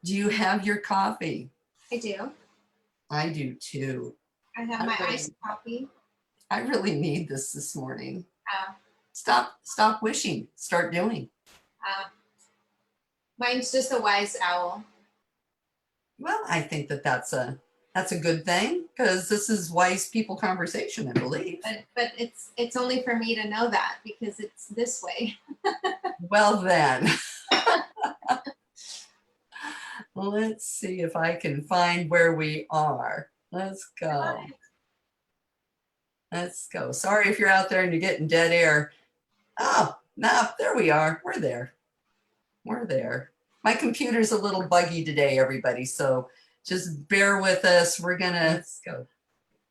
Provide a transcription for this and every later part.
Do you have your coffee? I do. I do too. I have my iced coffee. I really need this morning. Uh, Stop wishing, start doing. Mine's just a wise owl. Well, I think that's a good thing because this is wise people conversation, I believe. But it's only for me to know that because it's this way. Well then. Let's see if I can find where we are. Let's go. Let's go. Sorry if you're out there and you're getting dead air. Oh, no, there we are. We're there. We're there. My computer's a little buggy today, everybody. So just bear with us. We're gonna let's go.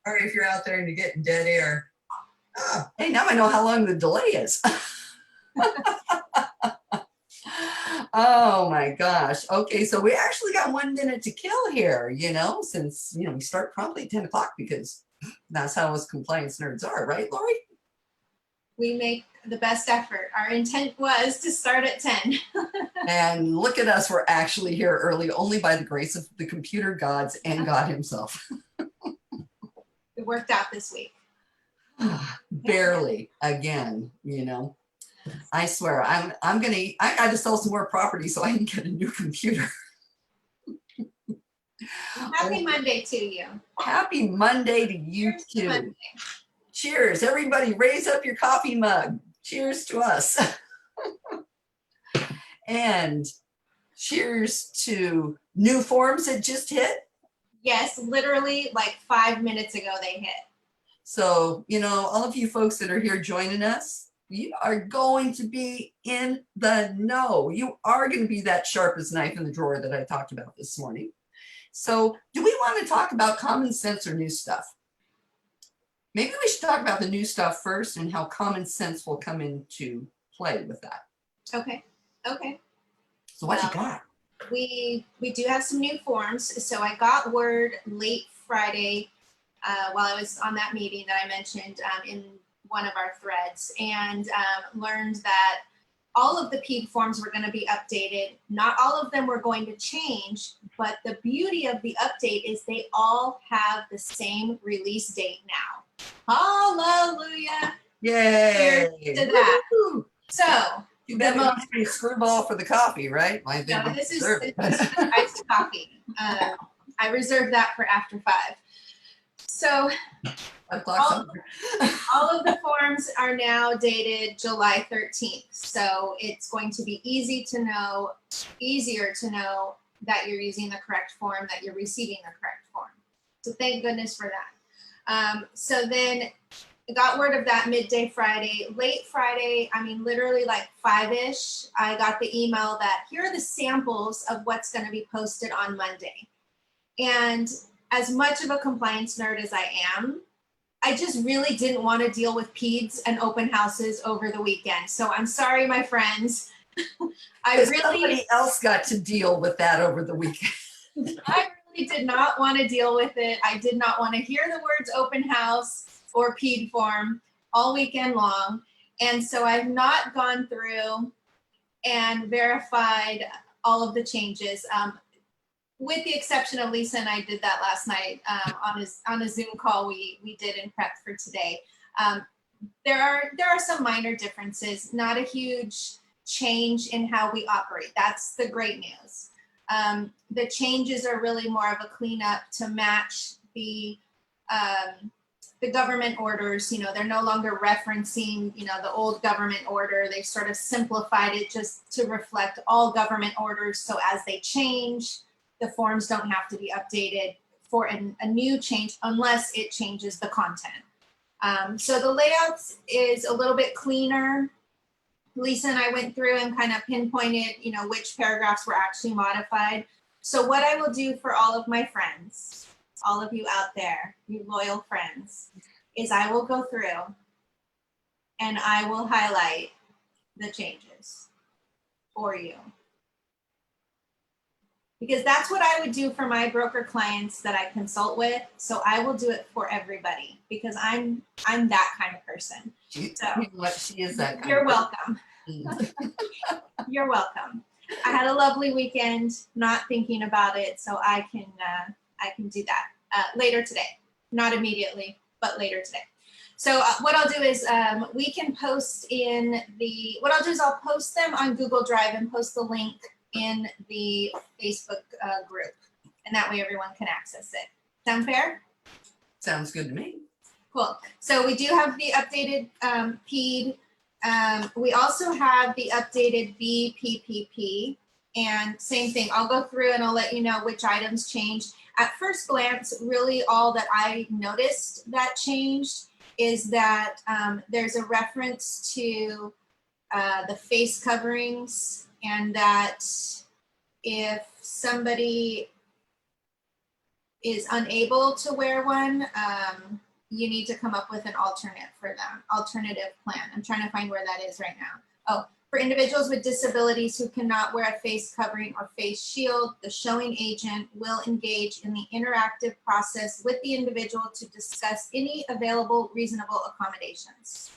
Sorry if you're out there and you're getting dead air. Oh, hey, now I know how long the delay is. Oh my gosh. Okay, so we actually got 1 minute to kill here, since we start promptly at 10 o'clock because that's how us compliance nerds are, right, Lori? We make the best effort. Our intent was to start at 10. And look at us, we're actually here early only by the grace of the computer gods and God himself. It worked out this week. Barely, again, I swear, I got to sell some more property so I can get a new computer. Happy Monday to you. Happy Monday to you too. Monday. Cheers, everybody, raise up your coffee mug. Cheers to us. And cheers to new forms that just hit. Yes, literally like 5 minutes ago they hit. So, all of you folks that are here joining us, you are going to be in the know. You are going to be that sharpest knife in the drawer that I talked about this morning. So do we want to talk about common sense or new stuff? Maybe we should talk about the new stuff first and how common sense will come into play with that. Okay. So what you got? We do have some new forms. So I got word late Friday while I was on that meeting that I mentioned in one of our threads, and learned that all of the PED forms were going to be updated. Not all of them were going to change, but the beauty of the update is they all have the same release date now. Hallelujah! Yay! Cheers to that. Woo-hoo. So you better not be a screwball for the coffee, right? No, this is iced coffee. I reserved that for after 5. So all of the forms are now dated July 13th. So it's going to be easier to know that you're using the correct form, that you're receiving the correct form. So thank goodness for that. So then I got word of that midday Friday. Late Friday, literally like 5-ish, I got the email that here are the samples of what's going to be posted on Monday. And as much of a compliance nerd as I am, I just really didn't want to deal with PEDS and open houses over the weekend. So I'm sorry, my friends. Somebody else got to deal with that over the weekend. I really did not want to deal with it. I did not want to hear the words open house or PED form all weekend long. And so I've not gone through and verified all of the changes. With the exception of Lisa and I did that last night on a Zoom call we did in prep for today. There are some minor differences, not a huge change in how we operate. That's the great news. The changes are really more of a cleanup to match the government orders. They're no longer referencing, the old government order. They sort of simplified it just to reflect all government orders. So as they change, the forms don't have to be updated for a new change unless it changes the content. So the layout is a little bit cleaner. Lisa and I went through and kind of pinpointed, which paragraphs were actually modified. So what I will do for all of my friends, all of you out there, you loyal friends, is I will go through and I will highlight the changes for you. Because that's what I would do for my broker clients that I consult with. So I will do it for everybody because I'm that kind of person. She is that kind You're welcome. You're welcome. I had a lovely weekend, not thinking about it, so I can do that later today. Not immediately, but later today. So what I'll do is we can post in the, what I'll do is I'll post them on Google Drive and post the link in the Facebook group. And that way everyone can access it. Sound fair? Sounds good to me. Cool. So we do have the updated PED. We also have the updated BPPP. And same thing, I'll go through and I'll let you know which items changed. At first glance, really all that I noticed that changed is that there's a reference to the face coverings, and that if somebody is unable to wear one, you need to come up with an alternative plan. I'm trying to find where that is right now. Oh, for individuals with disabilities who cannot wear a face covering or face shield, the showing agent will engage in the interactive process with the individual to discuss any available reasonable accommodations.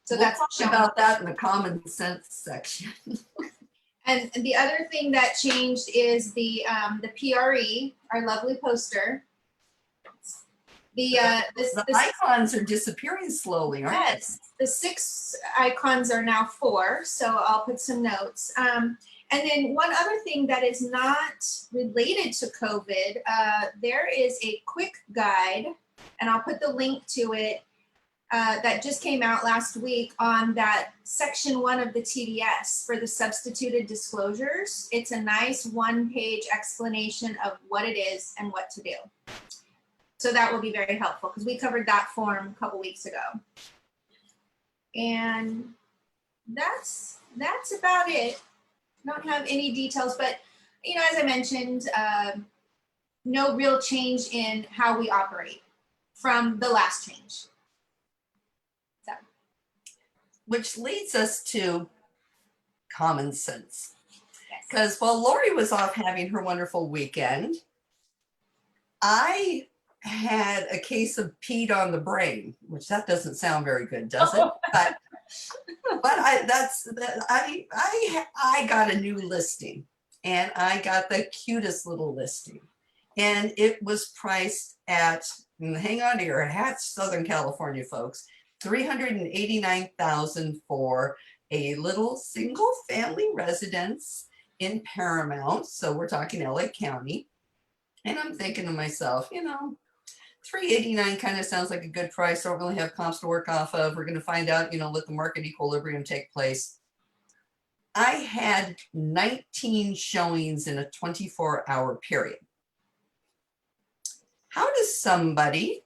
So We'll that's talk showing. about that in the common sense section. And the other thing that changed is the PRE, our lovely poster. The icons are disappearing slowly, aren't they? Yes, the 6 icons are now 4, so I'll put some notes. And then one other thing that is not related to COVID, there is a quick guide, and I'll put the link to it, that just came out last week on that section 1 of the TDS for the substituted disclosures. It's a nice 1-page explanation of what it is and what to do. So that will be very helpful because we covered that form a couple weeks ago. And that's about it. Don't have any details, but as I mentioned, no real change in how we operate from the last change. So. Which leads us to common sense. Because while Lori was off having her wonderful weekend, I had a case of peed on the brain, which that doesn't sound very good, does it? But I got a new listing, and I got the cutest little listing, and it was priced at, hang on to your hats, Southern California folks, $389,000 for a little single family residence in Paramount. So we're talking LA County. And I'm thinking to myself, $389 kind of sounds like a good price. Don't really have comps to work off of. We're going to find out, let the market equilibrium take place. I had 19 showings in a 24-hour period. How does somebody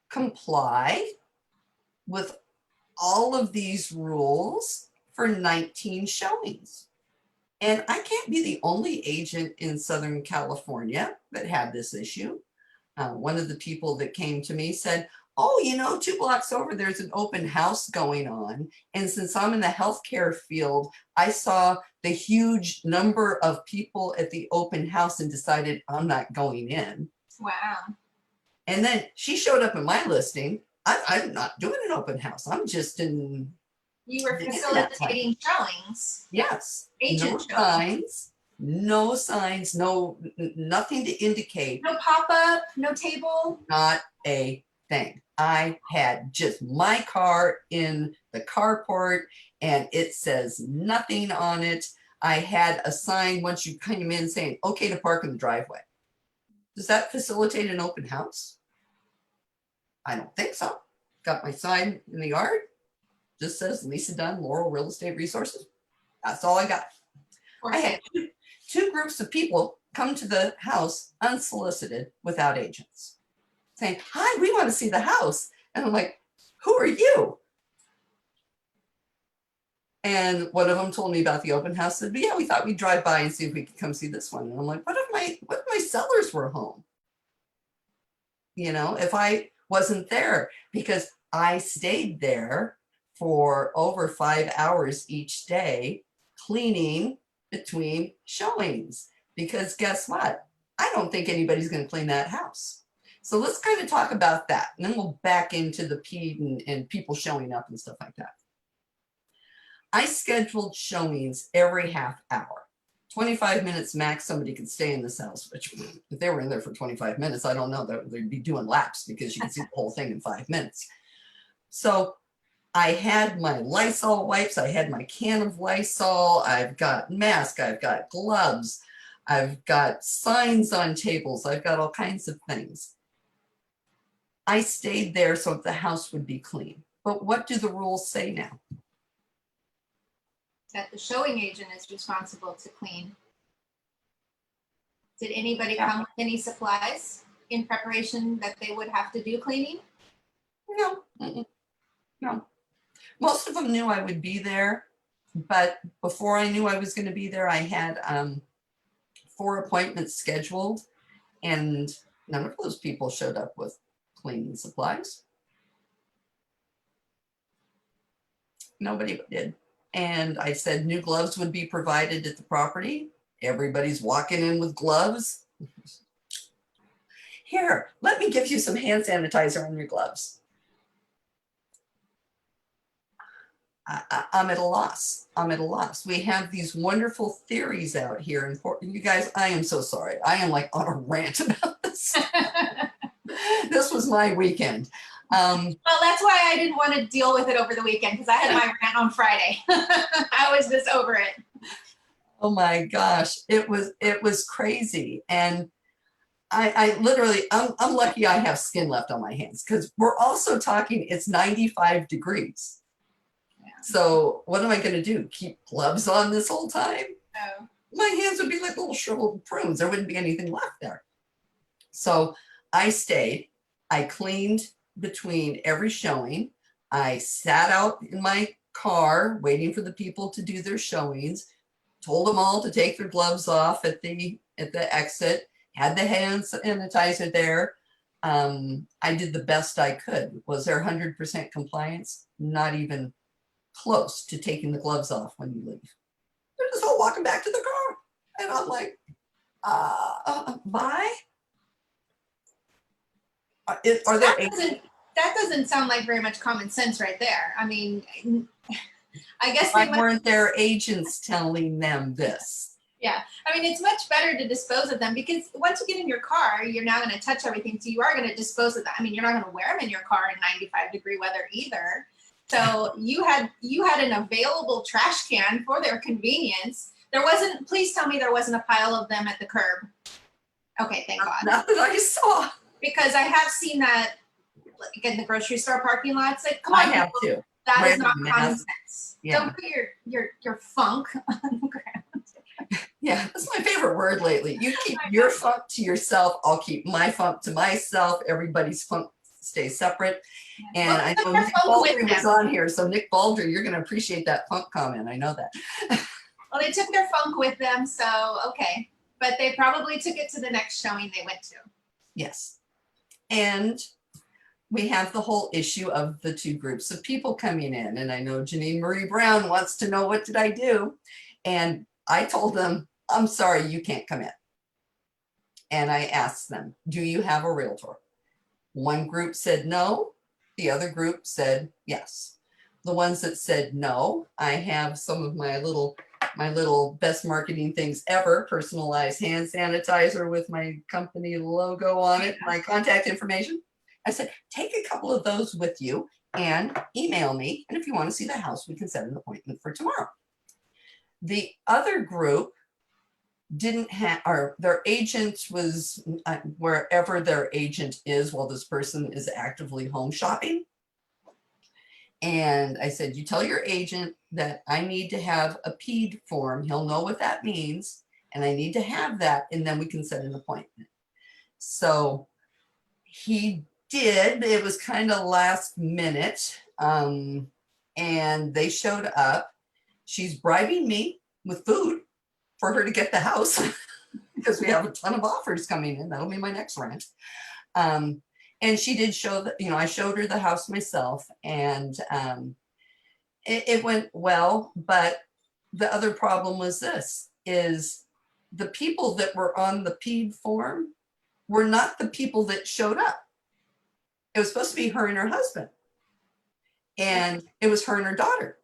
comply with all of these rules for 19 showings? And I can't be the only agent in Southern California that had this issue. One of the people that came to me said, oh, 2 blocks over, there's an open house going on. And since I'm in the healthcare field, I saw the huge number of people at the open house and decided I'm not going in. Wow. And then she showed up in my listing. I'm not doing an open house. I'm just in. You were facilitating showings. Yes. Agent showings. No signs, nothing to indicate. No pop-up, no table. Not a thing. I had just my car in the carport, and it says nothing on it. I had a sign once you came in saying, okay to park in the driveway. Does that facilitate an open house? I don't think so. Got my sign in the yard. Just says Lisa Dunn, Laurel Real Estate Resources. That's all I got. I had two groups of people come to the house unsolicited without agents saying, hi, we want to see the house. And I'm like, who are you? And one of them told me about the open house. Said, yeah, we thought we'd drive by and see if we could come see this one. And I'm like, what if my sellers were home? If I wasn't there, because I stayed there for over 5 hours each day, cleaning between showings, because guess what? I don't think anybody's going to clean that house. So let's kind of talk about that. And then we'll back into the PED and people showing up and stuff like that. I scheduled showings every half hour. 25 minutes max, somebody could stay in this house, which if they were in there for 25 minutes, I don't know that they'd be doing laps because you can see the whole thing in 5 minutes. So I had my Lysol wipes, I had my can of Lysol, I've got mask, I've got gloves, I've got signs on tables, I've got all kinds of things. I stayed there so the house would be clean. But what do the rules say now? That the showing agent is responsible to clean. Did anybody Yeah. come with any supplies in preparation that they would have to do cleaning? No, no. Most of them knew I would be there, but before I knew I was going to be there, I had 4 appointments scheduled, and none of those people showed up with cleaning supplies. Nobody did. And I said new gloves would be provided at the property. Everybody's walking in with gloves. Here, let me give you some hand sanitizer on your gloves. I'm at a loss. I'm at a loss. We have these wonderful theories out here in Portland. You guys, I am so sorry. I am like on a rant about this. This was my weekend. Well, that's why I didn't want to deal with it over the weekend because I had my rant on Friday. I was just over it. Oh my gosh, it was crazy. And I literally, I'm lucky I have skin left on my hands because we're also talking, it's 95 degrees. Yeah. So what am I going to do? Keep gloves on this whole time? Oh. My hands would be like little shriveled prunes. There wouldn't be anything left there. So I stayed. I cleaned between every showing. I sat out in my car waiting for the people to do their showings, told them all to take their gloves off at the exit, had the hand sanitizer there. I did the best I could. Was there 100% compliance? Not even close to taking the gloves off when you leave. They're just all walking back to the car. And I'm like, bye? Are there That doesn't sound like very much common sense right there. I mean, I guess why weren't their agents telling them this? Yeah, I mean, it's much better to dispose of them because once you get in your car, you're now going to touch everything. So you are going to dispose of them. I mean, you're not going to wear them in your car in 95-degree weather either. So you had an available trash can for their convenience. There wasn't, please tell me there wasn't a pile of them at the curb. Okay, thank God. Not that I saw. Because I have seen that like in the grocery store parking lots. Like, come I on, have people, too. that Wear is not the common mask. sense. Yeah. Don't put your funk on the ground. Yeah, that's my favorite word lately. You keep your funk to yourself. I'll keep my funk to myself. Everybody's funk stays separate. And Well, I put know their Nick funk with Baldry was them. on here. So Nick Baldry, you're going to appreciate that funk comment. I know that. Well, they took their funk with them, so okay. But they probably took it to the next showing they went to. Yes. And we have the whole issue of the 2 groups of people coming in. And I know Janine Marie Brown wants to know, what did I do? And I told them, I'm sorry, you can't come in. And I asked them, do you have a realtor? One group said no. The other group said yes. The ones that said no, I have some of my little best marketing things ever, personalized hand sanitizer with my company logo on it, my contact information. I said, take a couple of those with you and email me. And if you want to see the house, we can set an appointment for tomorrow. The other group didn't have, or their agent was wherever their agent is while this person is actively home shopping. And I said, you tell your agent that I need to have a PED form. He'll know what that means. And I need to have that, and then we can set an appointment. So he did. It was kind of last minute. And they showed up. She's bribing me with food for her to get the house because we have a ton of offers coming in. That'll be my next rant. And she did show that, I showed her the house myself, and it went well. But the other problem was this, is the people that were on the PED form were not the people that showed up. It was supposed to be her and her husband. And it was her and her daughter.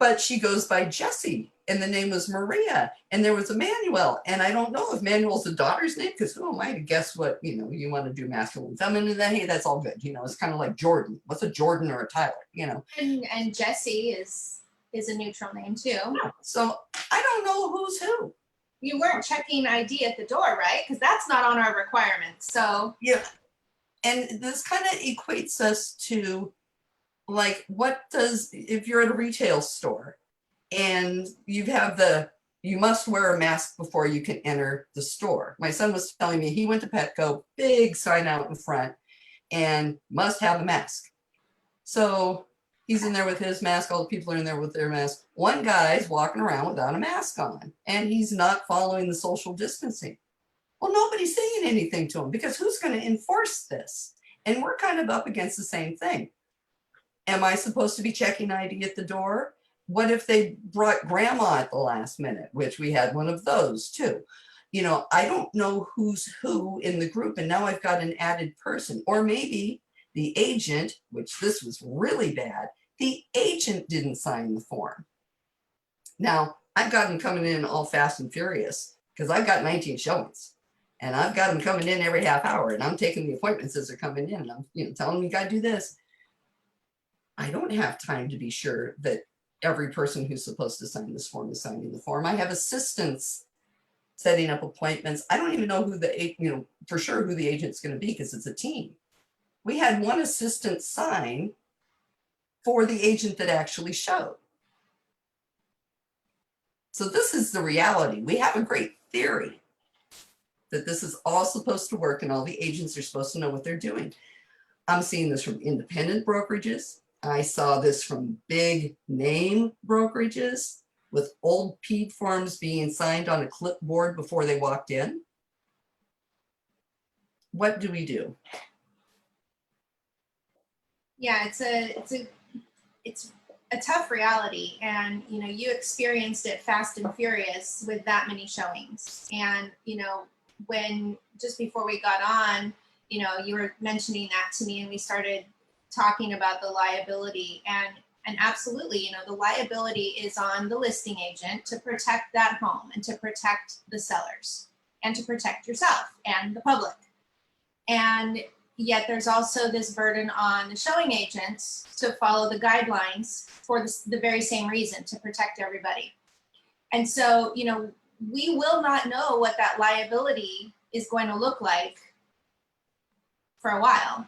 but she goes by Jessie, and the name was Maria, and there was Emmanuel, and I don't know if Manuel's the daughter's name, because who am I to guess what, you want to do masculine, feminine, then hey, that's all good. It's kind of like Jordan. What's a Jordan or a Tyler? And Jesse is a neutral name too. So I don't know who's who. You weren't checking ID at the door, right? Because that's not on our requirements. So Yeah. And this kind of equates us to, like, if you're at a retail store and you must wear a mask before you can enter the store. My son was telling me he went to Petco, big sign out in front, and must have a mask. So he's in there with his mask. All the people are in there with their mask. One guy's walking around without a mask on, and he's not following the social distancing. Well, nobody's saying anything to him, because who's going to enforce this? And we're kind of up against the same thing. Am I supposed to be checking ID at the door? What if they brought grandma at the last minute, which we had one of those too? I don't know who's who in the group, and now I've got an added person. Or maybe the agent, which this was really bad, the agent didn't sign the form. Now, I've got them coming in all fast and furious because I've got 19 showings. And I've got them coming in every half hour, and I'm taking the appointments as they're coming in. And I'm, telling them you got to do this. I don't have time to be sure that every person who's supposed to sign this form is signing the form. I have assistants setting up appointments. I don't even know who for sure who the agent's going to be, because it's a team. We had one assistant sign for the agent that actually showed. So this is the reality. We have a great theory that this is all supposed to work and all the agents are supposed to know what they're doing. I'm seeing this from independent brokerages. I saw this from big name brokerages with old PED forms being signed on a clipboard before they walked in. What do we do? yeah, it's a tough reality, and you experienced it fast and furious with that many showings. And when just before we got on, you were mentioning that to me, and we started talking about the liability, and absolutely, the liability is on the listing agent to protect that home and to protect the sellers and to protect yourself and the public. And yet there's also this burden on the showing agents to follow the guidelines for the very same reason, to protect everybody. And so, we will not know what that liability is going to look like for a while.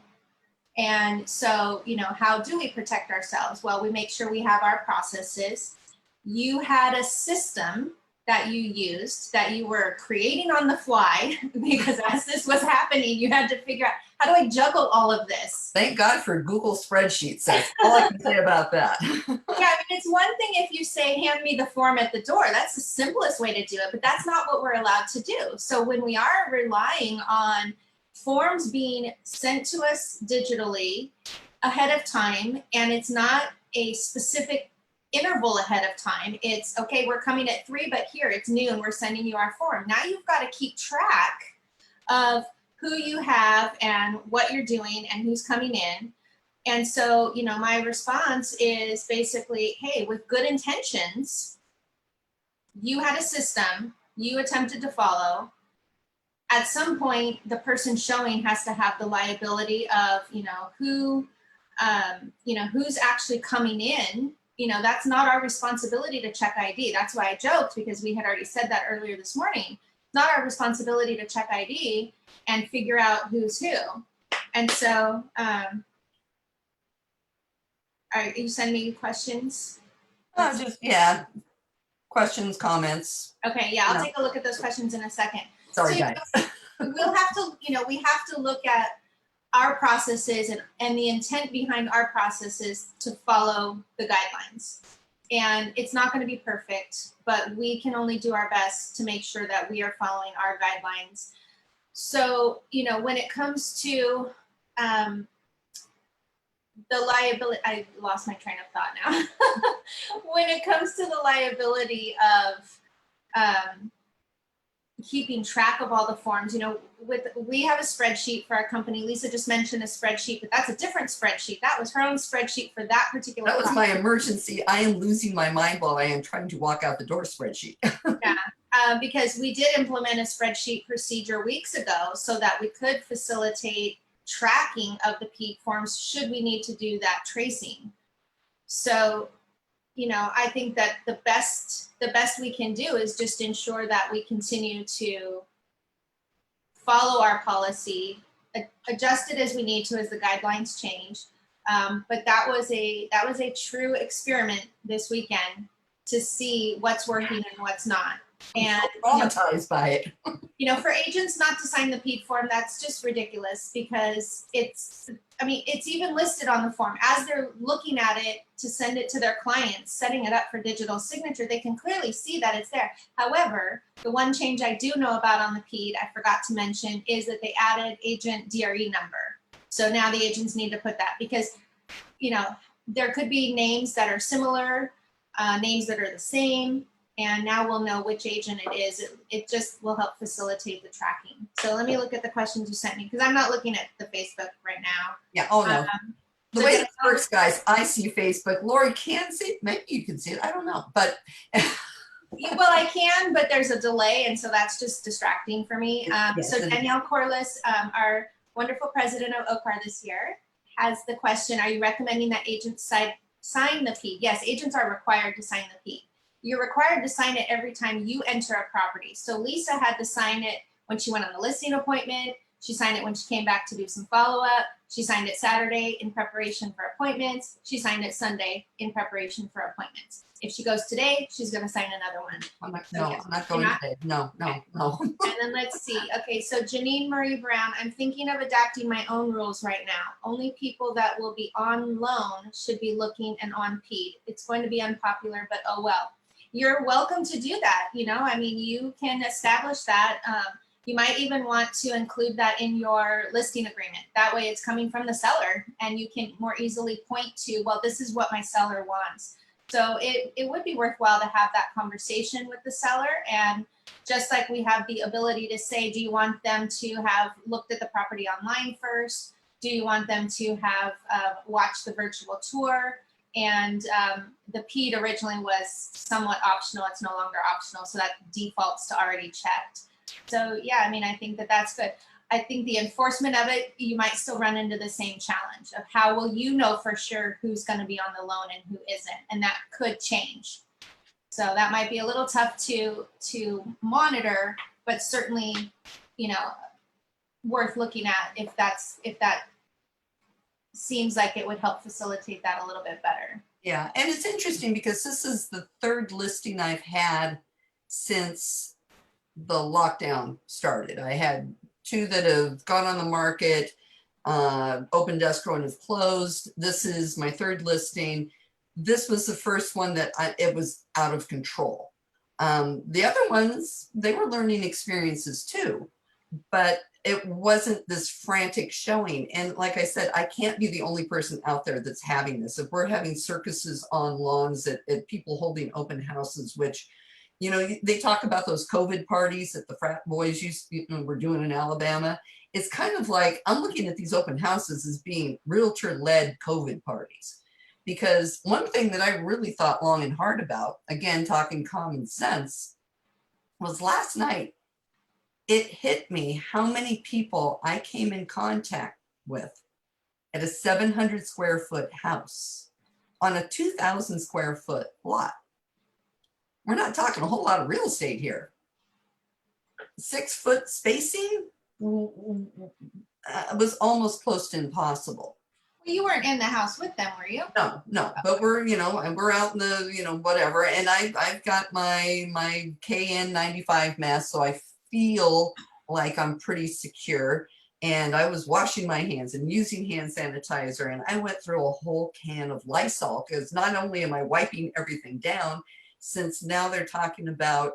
And so, how do we protect ourselves? Well, we make sure we have our processes. You had a system that you used, that you were creating on the fly, because as this was happening, you had to figure out, how do I juggle all of this? Thank God for Google spreadsheets. That's all I can say about that. Yeah, it's one thing if you say, hand me the form at the door. That's the simplest way to do it, but that's not what we're allowed to do. So when we are relying on forms being sent to us digitally ahead of time, and it's not a specific interval ahead of time, it's okay, we're coming at 3, but here it's noon, we're sending you our form. Now you've got to keep track of who you have and what you're doing and who's coming in. And so, my response is basically, hey, with good intentions, you had a system you attempted to follow. At some point, the person showing has to have the liability of, who's actually coming in. That's not our responsibility to check ID. That's why I joked, because we had already said that earlier this morning. It's not our responsibility to check ID and figure out who's who. And so, are you sending me questions? Questions, comments. Okay, yeah, I'll take a look at those questions in a second. Sorry, So, guys. We'll have to, we have to look at our processes and the intent behind our processes to follow the guidelines. And it's not going to be perfect, but we can only do our best to make sure that we are following our guidelines. So, when it comes to the liability, I lost my train of thought now. When it comes to the liability of keeping track of all the forms. You know, we have a spreadsheet for our company. Lisa just mentioned a spreadsheet, but that's a different spreadsheet. That was her own spreadsheet for that particular. That was my emergency. I am losing my mind while I am trying to walk out the door spreadsheet. Yeah, because we did implement a spreadsheet procedure weeks ago so that we could facilitate tracking of the peak forms should we need to do that tracing. So, you know, I think that the best we can do is just ensure that we continue to follow our policy, adjust it as we need to as the guidelines change. But that was a true experiment this weekend to see what's working and what's not. And I'm traumatized by it. You know, for agents not to sign the PED form, that's just ridiculous because it's even listed on the form as they're looking at it to send it to their clients, setting it up for digital signature. They can clearly see that it's there. However, the one change I do know about on the PED, I forgot to mention, is that they added agent DRE number. So now the agents need to put that because, you know, there could be names that are similar, names that are the same. And now we'll know which agent it is. It just will help facilitate the tracking. So let me look at the questions you sent me because I'm not looking at the Facebook right now. Yeah. Oh no. The way it works, guys, I see Facebook. Lori can see it. Maybe you can see it. I don't know. But well, I can, but there's a delay, and so that's just distracting for me. Yes, so Danielle Corliss, our wonderful president of OCAR this year, has the question: are you recommending that agents sign the PED? Yes, agents are required to sign the PED. You're required to sign it every time you enter a property. So Lisa had to sign it when she went on a listing appointment. She signed it when she came back to do some follow-up. She signed it Saturday in preparation for appointments. She signed it Sunday in preparation for appointments. If she goes today, she's going to sign another one. I'm not going today. No. And then let's see. Okay, so Janine Marie Brown, I'm thinking of adapting my own rules right now. Only people that will be on loan should be looking and on PED. It's going to be unpopular, but oh well. You're welcome to do that. You know, I mean, you can establish that. You might even want to include that in your listing agreement. That way it's coming from the seller and you can more easily point to, well, this is what my seller wants. So it would be worthwhile to have that conversation with the seller. And just like we have the ability to say, do you want them to have looked at the property online first? Do you want them to have watched the virtual tour? And the PED originally was somewhat optional. It's no longer optional. So that defaults to already checked. So yeah, I mean, I think that that's good. I think the enforcement of it, you might still run into the same challenge of how will you know for sure who's going to be on the loan and who isn't, and that could change. So that might be a little tough to monitor, but certainly, you know, worth looking at if that seems like it would help facilitate that a little bit better. Yeah, and it's interesting because this is the third listing I've had since the lockdown started. I had 2 that have gone on the market, opened escrow and have closed. This is my 3rd listing. This was the first one that it was out of control. The other ones, they were learning experiences too, but it wasn't this frantic showing. And like I said, I can't be the only person out there that's having this. If we're having circuses on lawns at people holding open houses, which, you know, they talk about those COVID parties that the frat boys were doing in Alabama. It's kind of like, I'm looking at these open houses as being realtor-led COVID parties. Because one thing that I really thought long and hard about, again, talking common sense, was last night, it hit me how many people I came in contact with at a 700 square foot house on a 2,000 square foot lot. We're not talking a whole lot of real estate here. 6 foot spacing was almost close to impossible. Well, you weren't in the house with them, were you? No, but we're, you know, and we're out in the, you know, whatever. And I've got my KN95 mask, so I feel like I'm pretty secure. And I was washing my hands and using hand sanitizer. And I went through a whole can of Lysol because not only am I wiping everything down, since now they're talking about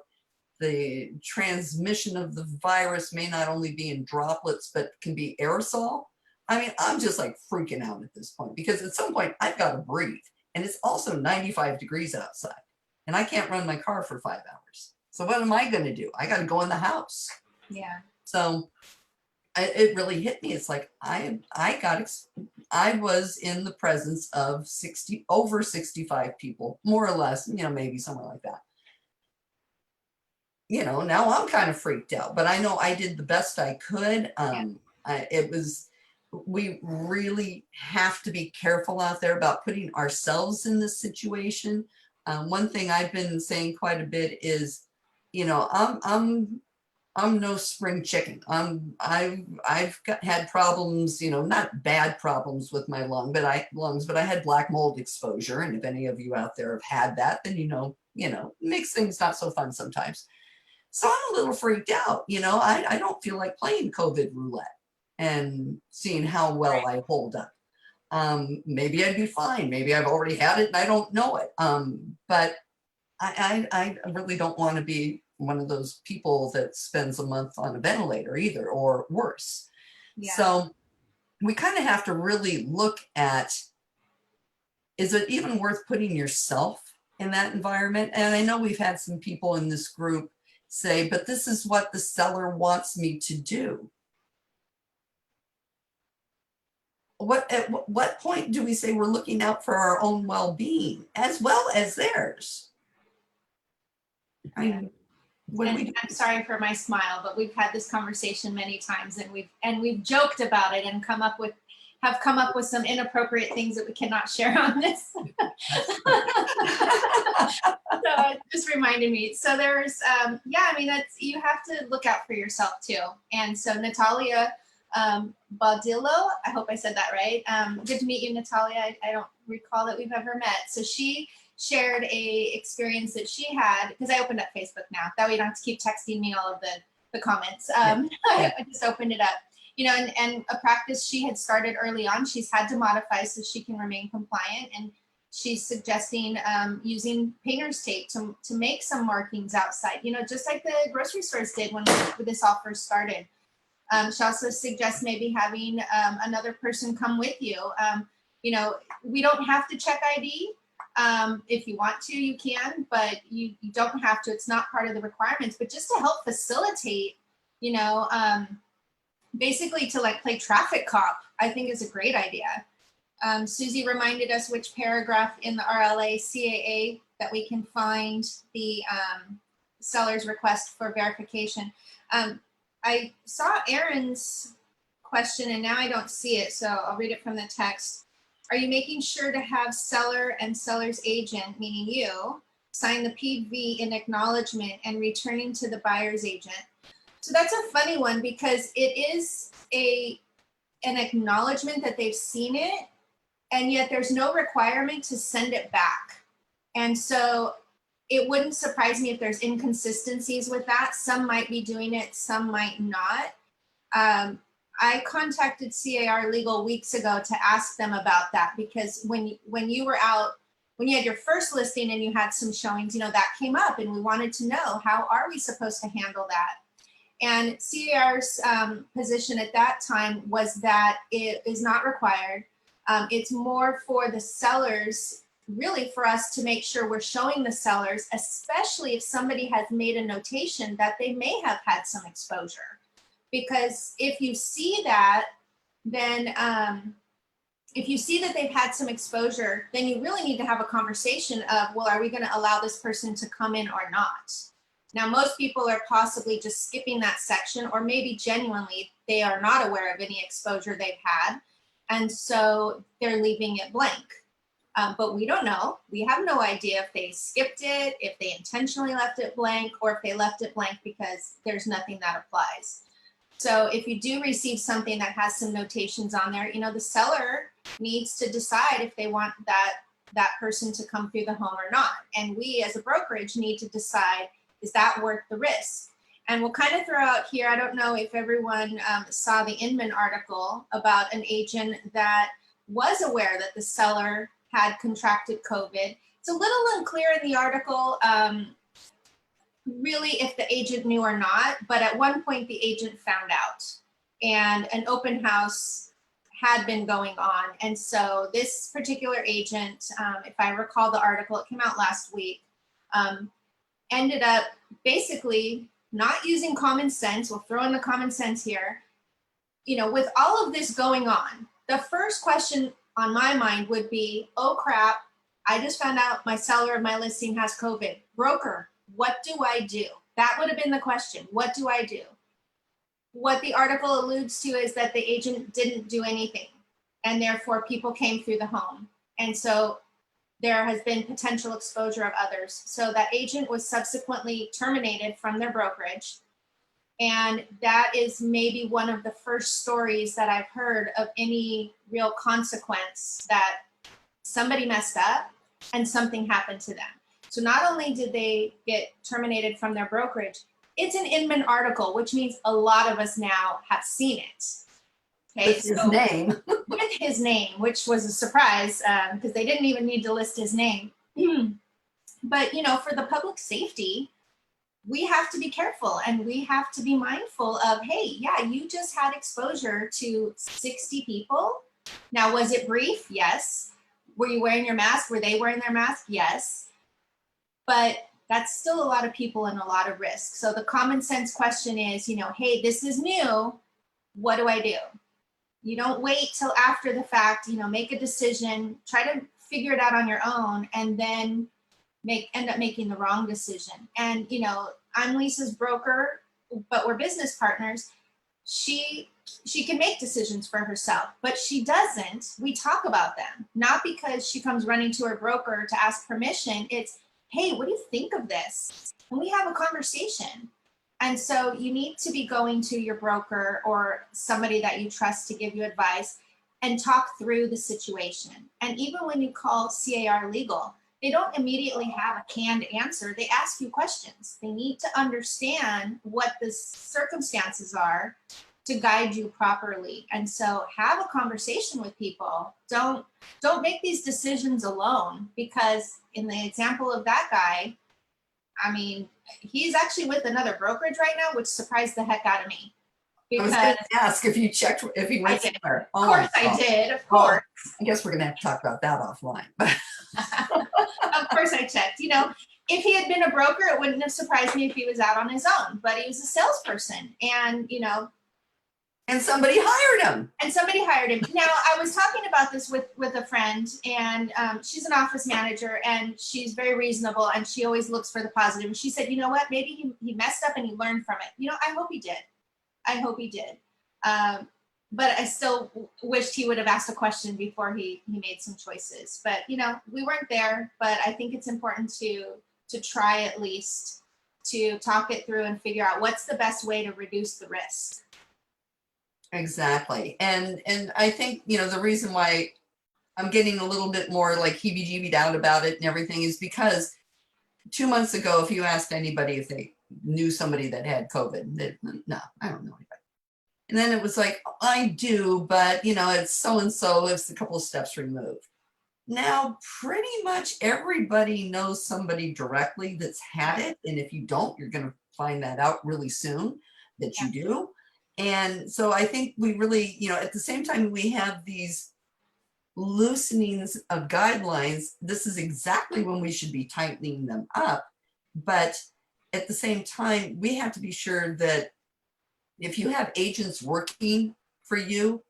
the transmission of the virus may not only be in droplets, but can be aerosol. I mean, I'm just like freaking out at this point because at some point I've got to breathe. And it's also 95 degrees outside and I can't run my car for 5 hours. So what am I going to do? I got to go in the house. Yeah. So it really hit me. It's like I was in the presence of over 65 people, more or less, maybe somewhere like that. Now I'm kind of freaked out, but I know I did the best I could. We really have to be careful out there about putting ourselves in this situation. One thing I've been saying quite a bit is, I'm no spring chicken. Had problems, not bad problems with my lungs, but I had black mold exposure. And if any of you out there have had that, then it makes things not so fun sometimes. So I'm a little freaked out. I don't feel like playing COVID roulette and seeing how well I hold up. Maybe I'd be fine. Maybe I've already had it and I don't know it. But I really don't want to be one of those people that spends a month on a ventilator either, or worse. Yeah. So we kind of have to really look at, is it even worth putting yourself in that environment? And I know we've had some people in this group say, but this is what the seller wants me to do. At what point do we say we're looking out for our own well-being as well as theirs? I mean, I'm sorry for my smile, but we've had this conversation many times, and we've joked about it and have come up with some inappropriate things that we cannot share on this. So it just reminded me. So there's, you have to look out for yourself too. And so Natalia Baudillo, I hope I said that right. Good to meet you, Natalia. I don't recall that we've ever met. So she shared a experience that she had, because I opened up Facebook now. That way you don't have to keep texting me all of the comments. I just opened it up. And a practice she had started early on, she's had to modify so she can remain compliant. And she's suggesting using painter's tape to make some markings outside, just like the grocery stores did when this all first started. She also suggests maybe having another person come with you. We don't have to check ID. If you want to, you can, but you don't have to. It's not part of the requirements, but just to help facilitate, basically to like play traffic cop, I think is a great idea. Susie reminded us which paragraph in the RLA CAA that we can find the seller's request for verification. I saw Aaron's question and now I don't see it, so I'll read it from the text. Are you making sure to have seller and seller's agent, meaning you, sign the PV in acknowledgement and returning to the buyer's agent? So that's a funny one because it is an acknowledgement that they've seen it, and yet there's no requirement to send it back. And so it wouldn't surprise me if there's inconsistencies with that. Some might be doing it, some might not. I contacted CAR Legal weeks ago to ask them about that, because when you were out, when you had your first listing and you had some showings, that came up and we wanted to know, how are we supposed to handle that? And CAR's position at that time was that it is not required. It's more for the sellers, really for us to make sure we're showing the sellers, especially if somebody has made a notation that they may have had some exposure. Because if you see that, then if you see that they've had some exposure, then you really need to have a conversation of, well, are we going to allow this person to come in or not? Now, most people are possibly just skipping that section, or maybe genuinely they are not aware of any exposure they've had, and so they're leaving it blank. But we don't know. We have no idea if they skipped it, if they intentionally left it blank, or if they left it blank because there's nothing that applies. So if you do receive something that has some notations on there, the seller needs to decide if they want that person to come through the home or not. And we as a brokerage need to decide, is that worth the risk? And we'll kind of throw out here, I don't know if everyone saw the Inman article about an agent that was aware that the seller had contracted COVID. It's a little unclear in the article, really, if the agent knew or not, but at one point the agent found out, and an open house had been going on. And so this particular agent, if I recall the article, it came out last week, ended up basically not using common sense. We'll throw in the common sense here. You know, with all of this going on, the first question on my mind would be, oh crap, I just found out my seller of my listing has COVID. Broker, what do I do? That would have been the question. What do I do? What the article alludes to is that the agent didn't do anything, and therefore people came through the home. And so there has been potential exposure of others. So that agent was subsequently terminated from their brokerage. And that is maybe one of the first stories that I've heard of any real consequence that somebody messed up and something happened to them. So not only did they get terminated from their brokerage, it's an Inman article, which means a lot of us now have seen it. Okay, With his name. with his name, which was a surprise because they didn't even need to list his name. But you know, for the public safety, we have to be careful and we have to be mindful of, hey, yeah, you just had exposure to 60 people. Now, was it brief? Yes. Were you wearing your mask? Were they wearing their mask? Yes. But that's still a lot of people and a lot of risk. So the common sense question is, you know, hey, this is new. What do I do? You don't wait till after the fact, you know, make a decision, try to figure it out on your own, and then end up making the wrong decision. And, you know, I'm Lisa's broker, but we're business partners. She can make decisions for herself, but she doesn't. We talk about them, not because she comes running to her broker to ask permission. It's, hey, what do you think of this? And we have a conversation. And so you need to be going to your broker or somebody that you trust to give you advice and talk through the situation. And even when you call CAR Legal, they don't immediately have a canned answer. They ask you questions. They need to understand what the circumstances are to guide you properly. And so have a conversation with people. Don't make these decisions alone, because in the example of that guy, I mean, he's actually with another brokerage right now, which surprised the heck out of me. I was going to ask if you checked if he went somewhere. Of course I did. Of course. I guess we're going to have to talk about that offline. Of course I checked. You know, if he had been a broker, it wouldn't have surprised me if he was out on his own, but he was a salesperson, and, you know. And somebody hired him. Now, I was talking about this with a friend, and she's an office manager, and she's very reasonable, and she always looks for the positive. And she said, you know what, maybe he messed up and he learned from it. You know, I hope he did. But I still wished he would have asked a question before he made some choices. But, you know, we weren't there, but I think it's important to try at least to talk it through and figure out what's the best way to reduce the risk. Exactly. And I think, you know, the reason why I'm getting a little bit more like heebie-jeebied out about it and everything is because 2 months ago, if you asked anybody if they knew somebody that had COVID, no, I don't know anybody. And then it was like, I do, but, you know, it's so-and-so, it's a couple of steps removed. Now, pretty much everybody knows somebody directly that's had it. And if you don't, you're going to find that out really soon that you do. And so I think we really, you know, at the same time we have these loosenings of guidelines, this is exactly when we should be tightening them up. But at the same time, we have to be sure that if you have agents working for you,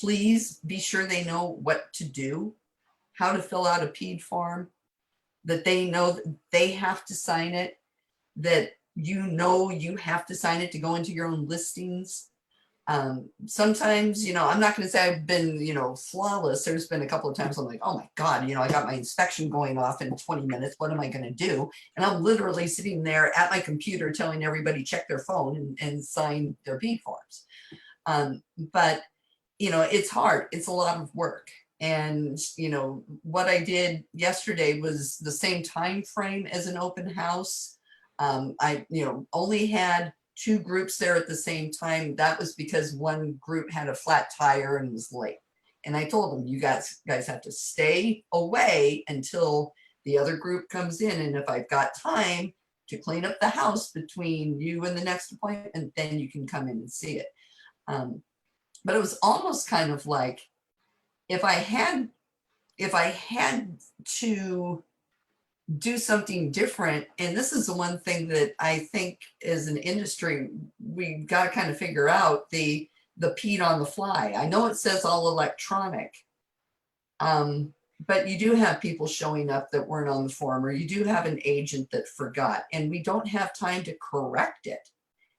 please be sure they know what to do, how to fill out a PED form, that they know that they have to sign it, that you know you have to sign it to go into your own listings. Sometimes, you know, I'm not going to say I've been, you know, flawless. There's been a couple of times I'm like, oh my God, you know, I got my inspection going off in 20 minutes. What am I going to do? And I'm literally sitting there at my computer telling everybody check their phone and sign their PED forms. But, you know, it's hard. It's a lot of work. And, you know, what I did yesterday was the same time frame as an open house. I, you know, only had 2 groups there at the same time. That was because one group had a flat tire and was late. And I told them, you guys have to stay away until the other group comes in. And if I've got time to clean up the house between you and the next appointment, then you can come in and see it. But it was almost kind of like, if I had to do something different. And this is the one thing that I think as an industry, we've got to kind of figure out the Pete on the fly. I know it says all electronic, but you do have people showing up that weren't on the form, or you do have an agent that forgot, and we don't have time to correct it.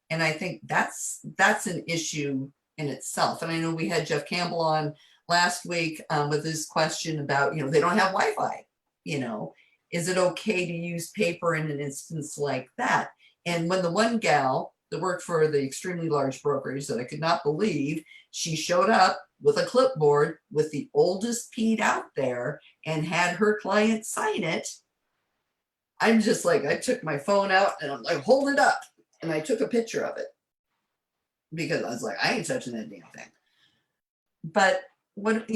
And I think that's an issue in itself. And I know we had Jeff Campbell on last week with his question about, they don't have Wi-Fi, is it okay to use paper in an instance like that? And when the one gal that worked for the extremely large brokerage that I could not believe, she showed up with a clipboard with the oldest Pete out there and had her client sign it. I'm just like, I took my phone out and I'm like, hold it up. And I took a picture of it because I was like, I ain't touching that damn thing. But what,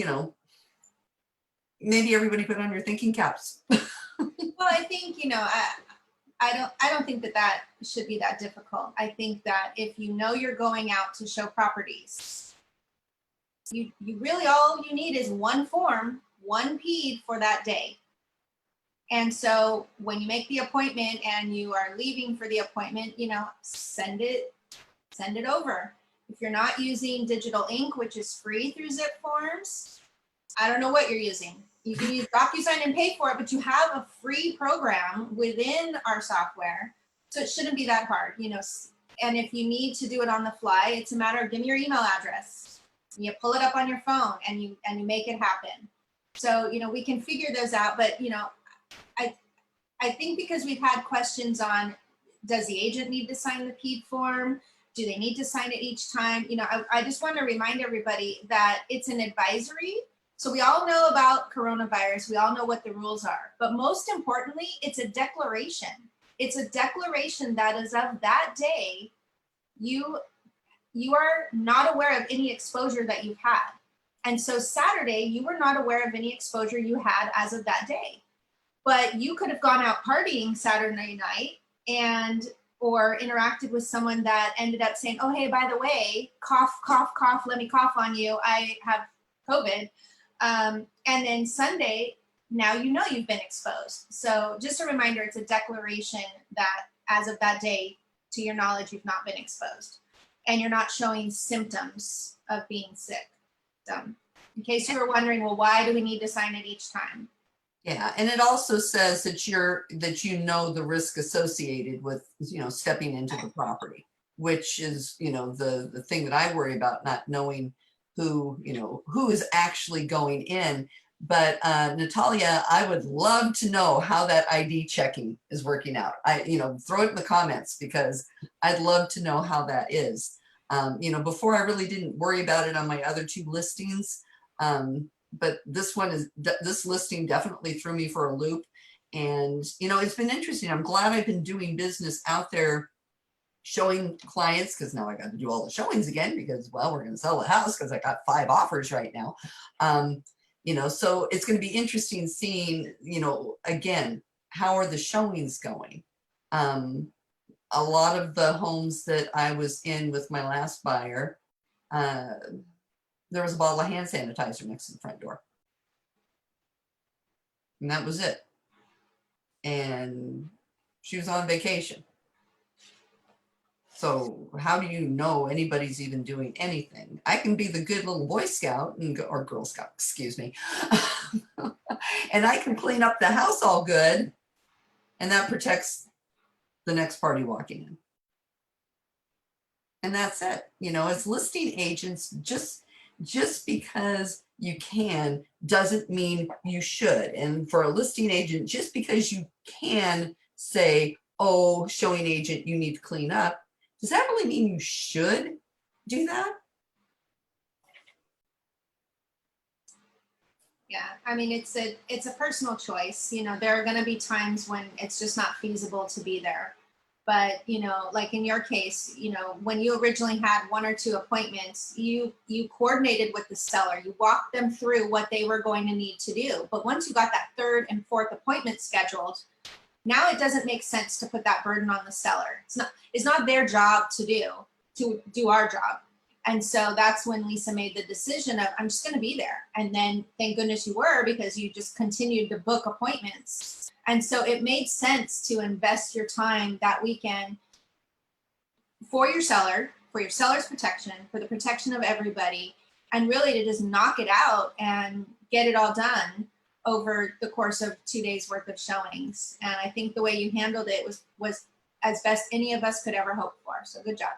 maybe everybody put on your thinking caps. Well, I think, I don't think that should be that difficult. I think that if you're going out to show properties, you really, all you need is one form, one PED for that day. And so when you make the appointment and you are leaving for the appointment, send it over. If you're not using digital ink, which is free through Zip Forms, I don't know what you're using. You can use DocuSign and pay for it, but you have a free program within our software. So it shouldn't be that hard, and if you need to do it on the fly, it's a matter of give me your email address. You pull it up on your phone and you make it happen. So, we can figure those out, but, I think because we've had questions on, does the agent need to sign the PED form? Do they need to sign it each time? I just want to remind everybody that it's an advisory. So we all know about coronavirus. We all know what the rules are. But most importantly, it's a declaration. It's a declaration that as of that day, you are not aware of any exposure that you've had. And so Saturday, you were not aware of any exposure you had as of that day. But you could have gone out partying Saturday night or interacted with someone that ended up saying, oh, hey, by the way, cough, cough, cough, let me cough on you. I have COVID. And then Sunday, now you've been exposed. So just a reminder, it's a declaration that as of that day, to your knowledge, you've not been exposed. And you're not showing symptoms of being sick. So in case you were wondering, well, why do we need to sign it each time? Yeah, and it also says that the risk associated with stepping into the property, which is the thing that I worry about, not knowing who is actually going in. But Natalia, I would love to know how that ID checking is working out. Throw it in the comments because I'd love to know how that is. Before I really didn't worry about it on my other two listings. But this listing definitely threw me for a loop. And, it's been interesting. I'm glad I've been doing business out there showing clients, because now I got to do all the showings again because, well, we're going to sell the house because I got 5 offers right now. So it's going to be interesting seeing, again, how are the showings going? A lot of the homes that I was in with my last buyer, there was a bottle of hand sanitizer next to the front door. And that was it. And she was on vacation. So how do you know anybody's even doing anything? I can be the good little Boy Scout or Girl Scout, excuse me. And I can clean up the house all good. And that protects the next party walking in. And that's it. As listing agents, just because you can doesn't mean you should. And for a listing agent, just because you can say, oh, showing agent, you need to clean up, does that really mean you should do that? Yeah, I mean, it's a personal choice. There are going to be times when it's just not feasible to be there. But, like in your case, when you originally had 1 or 2 appointments, you coordinated with the seller. You walked them through what they were going to need to do. But once you got that 3rd and 4th appointment scheduled, now it doesn't make sense to put that burden on the seller. It's not their job to do our job. And so that's when Lisa made the decision of, I'm just going to be there. And then thank goodness you were, because you just continued to book appointments. And so it made sense to invest your time that weekend for your seller, for your seller's protection, for the protection of everybody, and really to just knock it out and get it all done over the course of 2 days worth of showings. And I think the way you handled it was as best any of us could ever hope for. So good job.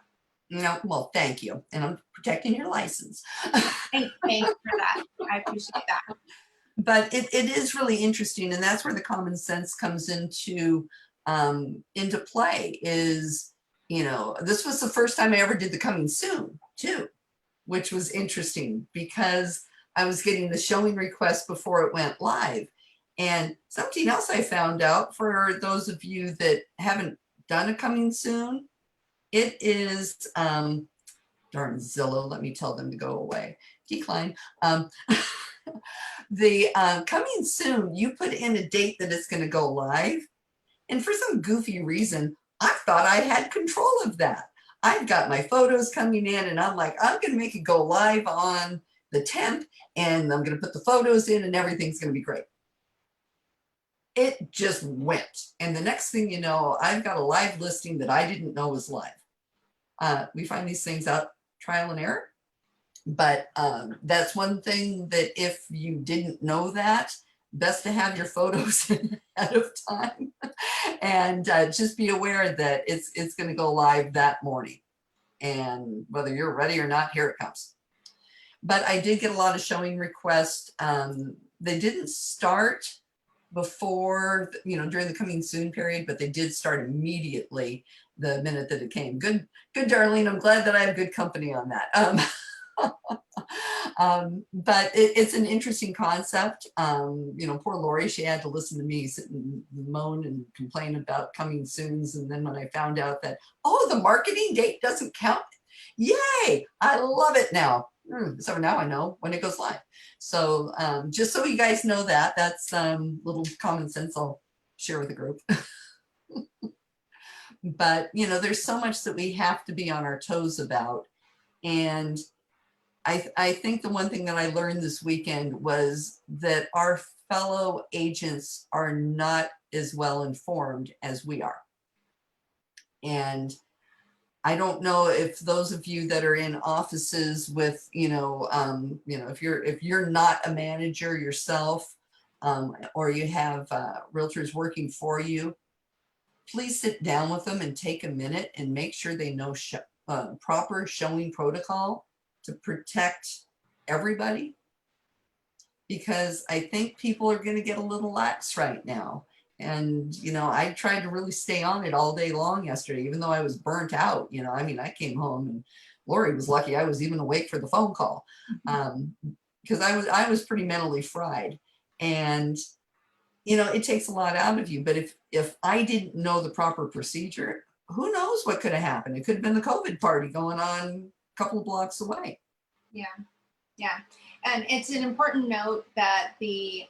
No, well, thank you. And I'm protecting your license. Thanks for that. I appreciate that. But it is really interesting, and that's where the common sense comes into play. Is, you know, this was the first time I ever did the coming soon too, which was interesting because I was getting the showing request before it went live. And something else I found out, for those of you that haven't done a coming soon, it is darn Zillow, let me tell them to go away. Decline. The coming soon, you put in a date that it's going to go live. And for some goofy reason, I thought I had control of that. I've got my photos coming in and I'm like, I'm going to make it go live on the 10th and I'm going to put the photos in and everything's going to be great. It just went. And the next thing you know, I've got a live listing that I didn't know was live. We find these things out trial and error. But that's one thing that if you didn't know that, best to have your photos in ahead of time and just be aware that it's going to go live that morning. And whether you're ready or not, here it comes. But I did get a lot of showing requests. They didn't start before, you know, during the coming soon period, but they did start immediately the minute that it came. Good, Darlene. I'm glad that I have good company on that. But it's an interesting concept. You know, poor Lori, she had to listen to me sit and moan and complain about coming soons. And then when I found out that, oh, the marketing date doesn't count. Yay, I love it now. So now I know when it goes live. So just so you guys know that, that's little common sense I'll share with the group. But, you know, there's so much that we have to be on our toes about. And I think the one thing that I learned this weekend was that our fellow agents are not as well informed as we are. And I don't know if those of you that are in offices with, if you're not a manager yourself, or you have realtors working for you, please sit down with them and take a minute and make sure they know proper showing protocol to protect everybody, because I think people are going to get a little lax right now. And, you know, I tried to really stay on it all day long yesterday, even though I was burnt out. You know, I mean, I came home and Lori was lucky I was even awake for the phone call, because I was pretty mentally fried. And, you know, it takes a lot out of you. But if I didn't know the proper procedure, who knows what could have happened? It could have been the COVID party going on a couple of blocks away. Yeah. And it's an important note that the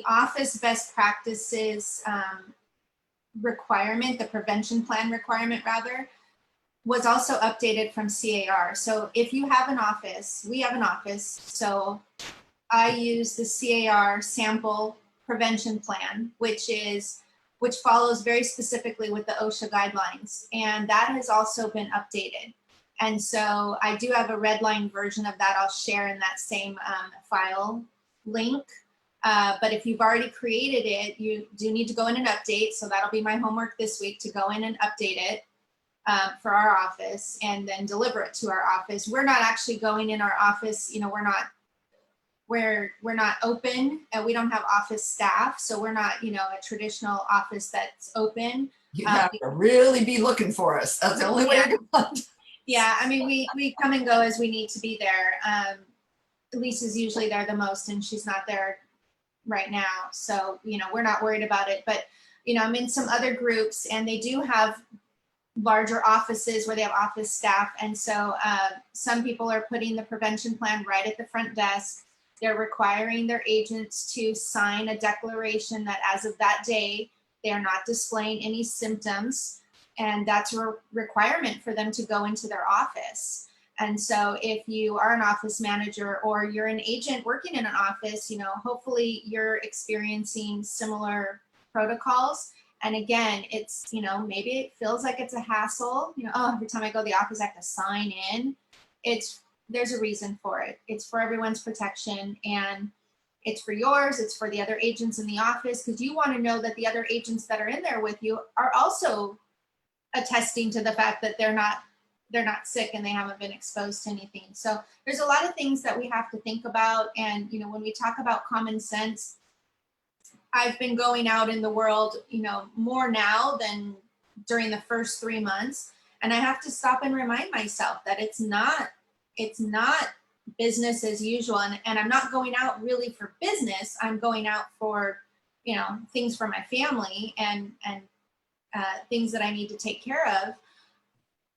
office best practices requirement, the prevention plan requirement rather, was also updated from CAR. So if you have an office, we have an office. So I use the CAR sample prevention plan, which follows very specifically with the OSHA guidelines. And that has also been updated. And so I do have a red line version of that I'll share in that same file link. But if you've already created it, you do need to go in and update. So that'll be my homework this week, to go in and update it for our office and then deliver it to our office. We're not actually going in our office. You know, we're not open, and we don't have office staff. So we're not, you know, a traditional office that's open. You have to really be looking for us. That's the only way to get. Yeah, I mean, we come and go as we need to be there. Lisa's usually there the most, and she's not there right now. So, you know, we're not worried about it. But, you know, I'm in some other groups, and they do have larger offices where they have office staff. And so some people are putting the prevention plan right at the front desk. They're requiring their agents to sign a declaration that as of that day, they are not displaying any symptoms. And that's a requirement for them to go into their office. And so if you are an office manager or you're an agent working in an office, you know, hopefully you're experiencing similar protocols. And again, it's, maybe it feels like it's a hassle, oh, every time I go to the office, I have to sign in. There's a reason for it. It's for everyone's protection, and it's for yours. It's for the other agents in the office, because you want to know that the other agents that are in there with you are also attesting to the fact that they're not sick and they haven't been exposed to anything. So there's a lot of things that we have to think about. And, when we talk about common sense, I've been going out in the world, more now than during the first 3 months. And I have to stop and remind myself that it's not business as usual. And I'm not going out really for business. I'm going out for, things for my family and things that I need to take care of.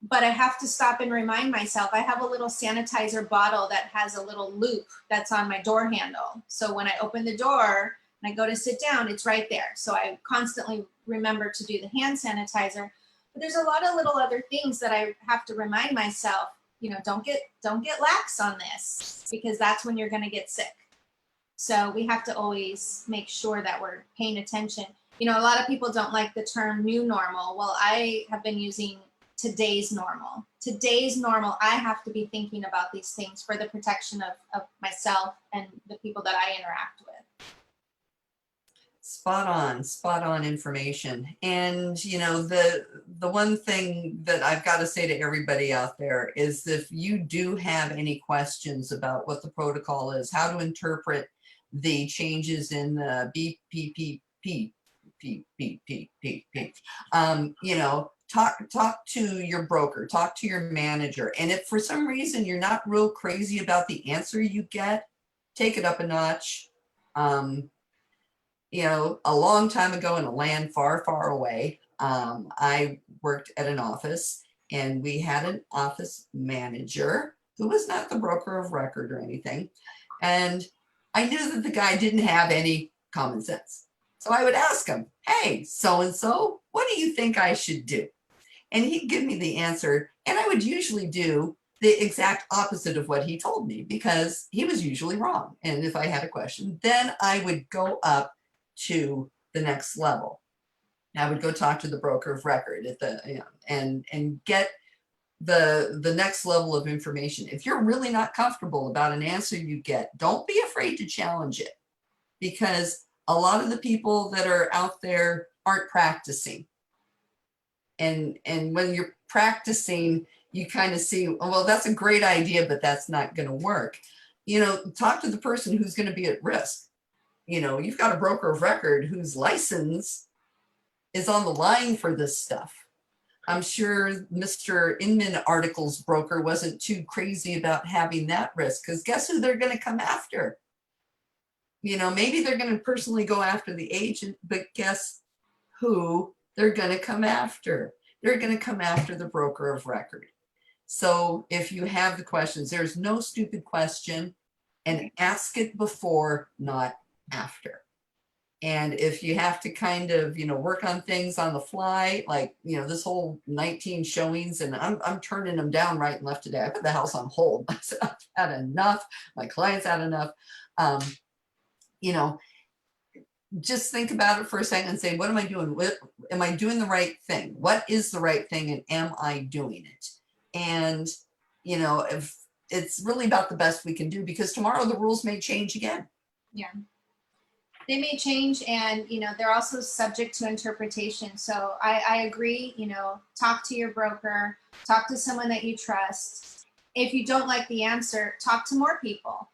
But I have to stop and remind myself, I have a little sanitizer bottle that has a little loop that's on my door handle. So when I open the door and I go to sit down, it's right there. So I constantly remember to do the hand sanitizer. But there's a lot of little other things that I have to remind myself, don't get lax on this, because that's when you're going to get sick. So we have to always make sure that we're paying attention. A lot of people don't like the term new normal. Well, I have been using today's normal. Today's normal, I have to be thinking about these things for the protection of myself and the people that I interact with. Spot on information. And, the one thing that I've got to say to everybody out there is, if you do have any questions about what the protocol is, how to interpret the changes in the BPPP, talk to your broker, talk to your manager. And if for some reason you're not real crazy about the answer you get, take it up a notch. A long time ago in a land far, far away, I worked at an office, and we had an office manager who was not the broker of record or anything. And I knew that the guy didn't have any common sense. So I would ask him, hey, so-and-so, what do you think I should do? And he'd give me the answer. And I would usually do the exact opposite of what he told me, because he was usually wrong. And if I had a question, then I would go up to the next level. I would go talk to the broker of record at the, and get the next level of information. If you're really not comfortable about an answer you get, don't be afraid to challenge it, because a lot of the people that are out there aren't practicing. And when you're practicing, you kind of see, oh, well, that's a great idea, but that's not going to work. Talk to the person who's going to be at risk. You've got a broker of record whose license is on the line for this stuff. I'm sure Mr. Inman Articles broker wasn't too crazy about having that risk, because guess who they're going to come after? Maybe they're going to personally go after the agent, but guess who they're going to come after? They're going to come after the broker of record. So if you have the questions, there's no stupid question, and ask it before, not after. And if you have to kind of, work on things on the fly, like, this whole 19 showings, and I'm turning them down right and left today. I put the house on hold. I said, I've had enough. My clients had enough. Just think about it for a second and say, what am I doing? Am I doing the right thing? What is the right thing? And am I doing it? And, if it's really about the best we can do, because tomorrow the rules may change again. Yeah. They may change, and they're also subject to interpretation. So I agree, talk to your broker, talk to someone that you trust. If you don't like the answer, talk to more people,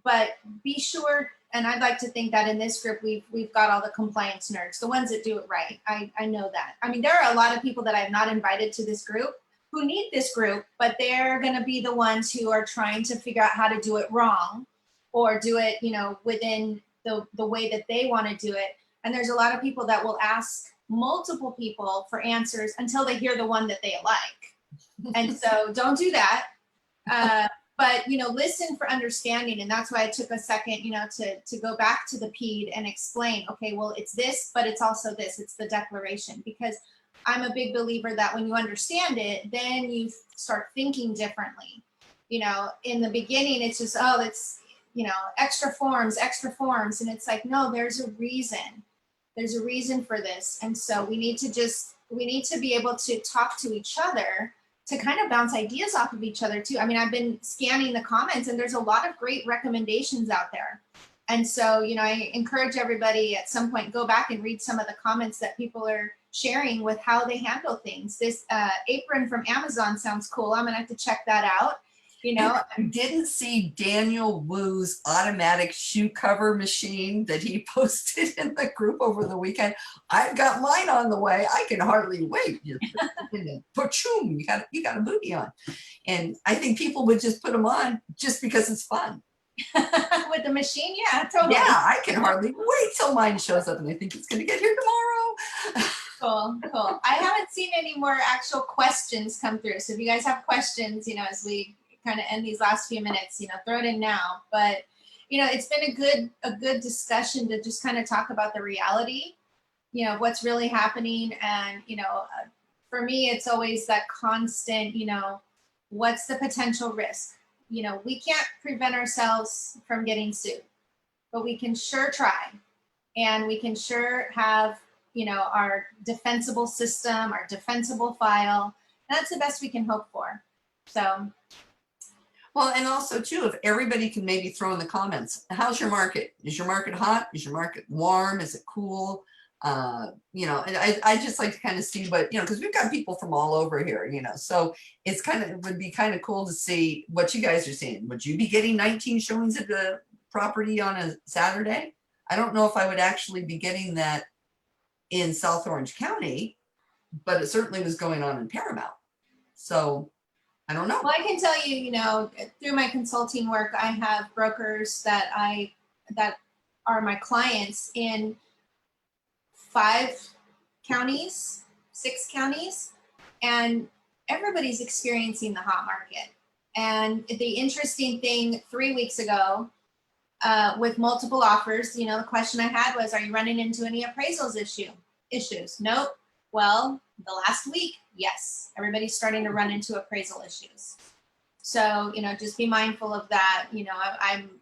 but be sure. And I'd like to think that in this group, we've got all the compliance nerds, the ones that do it right. I know that. I mean, there are a lot of people that I've not invited to this group who need this group, but they're going to be the ones who are trying to figure out how to do it wrong, or do it, within the way that they want to do it. And there's a lot of people that will ask multiple people for answers until they hear the one that they like. And so don't do that. But, listen for understanding. And that's why I took a second, to go back to the PED and explain, okay, well, it's this, but it's also this, it's the declaration. Because I'm a big believer that when you understand it, then you start thinking differently. In the beginning, it's just, it's, extra forms. And it's like, no, there's a reason. There's a reason for this. And so we need to be able to talk to each other to kind of bounce ideas off of each other too. I mean, I've been scanning the comments and there's a lot of great recommendations out there. And so, I encourage everybody at some point, go back and read some of the comments that people are sharing with how they handle things. This apron from Amazon sounds cool. I'm gonna have to check that out. I didn't see Daniel Wu's automatic shoe cover machine that he posted in the group over the weekend. I've got mine on the way. I can hardly wait. Pachoom, you got a booty on. And I think people would just put them on just because it's fun. With the machine, yeah, totally. Yeah, I can hardly wait till mine shows up, and I think it's going to get here tomorrow. Cool. I haven't seen any more actual questions come through. So if you guys have questions, as we kind of end these last few minutes, throw it in now. But it's been a good discussion to just kind of talk about the reality, what's really happening. And for me, it's always that constant, what's the potential risk? We can't prevent ourselves from getting sued, but we can sure try, and we can sure have our defensible system, our defensible file. That's the best we can hope for. So. Well, and also too, if everybody can maybe throw in the comments, how's your market? Is your market hot? Is your market warm? Is it cool? And I just like to kind of see what, because we've got people from all over here, so it would be kind of cool to see what you guys are seeing. Would you be getting 19 showings of the property on a Saturday? I don't know if I would actually be getting that in South Orange County, but it certainly was going on in Paramount. So I don't know. Well, I can tell you, through my consulting work, I have brokers that are my clients in 5 counties, 6 counties, and everybody's experiencing the hot market. And the interesting thing, 3 weeks ago, with multiple offers, the question I had was, are you running into any appraisals issues? Nope. Well, the last week, yes, everybody's starting to run into appraisal issues. So, just be mindful of that.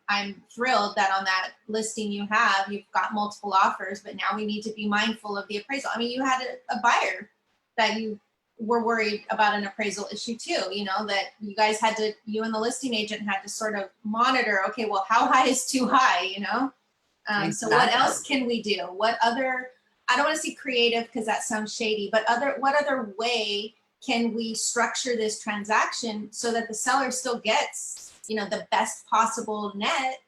I'm thrilled that on that listing you've got multiple offers, but now we need to be mindful of the appraisal. I mean, you had a buyer that you were worried about an appraisal issue too, that you and the listing agent had to sort of monitor, okay, well, how high is too high, Exactly. So what else can we do? I don't want to say creative because that sounds shady, but what other way can we structure this transaction so that the seller still gets, the best possible net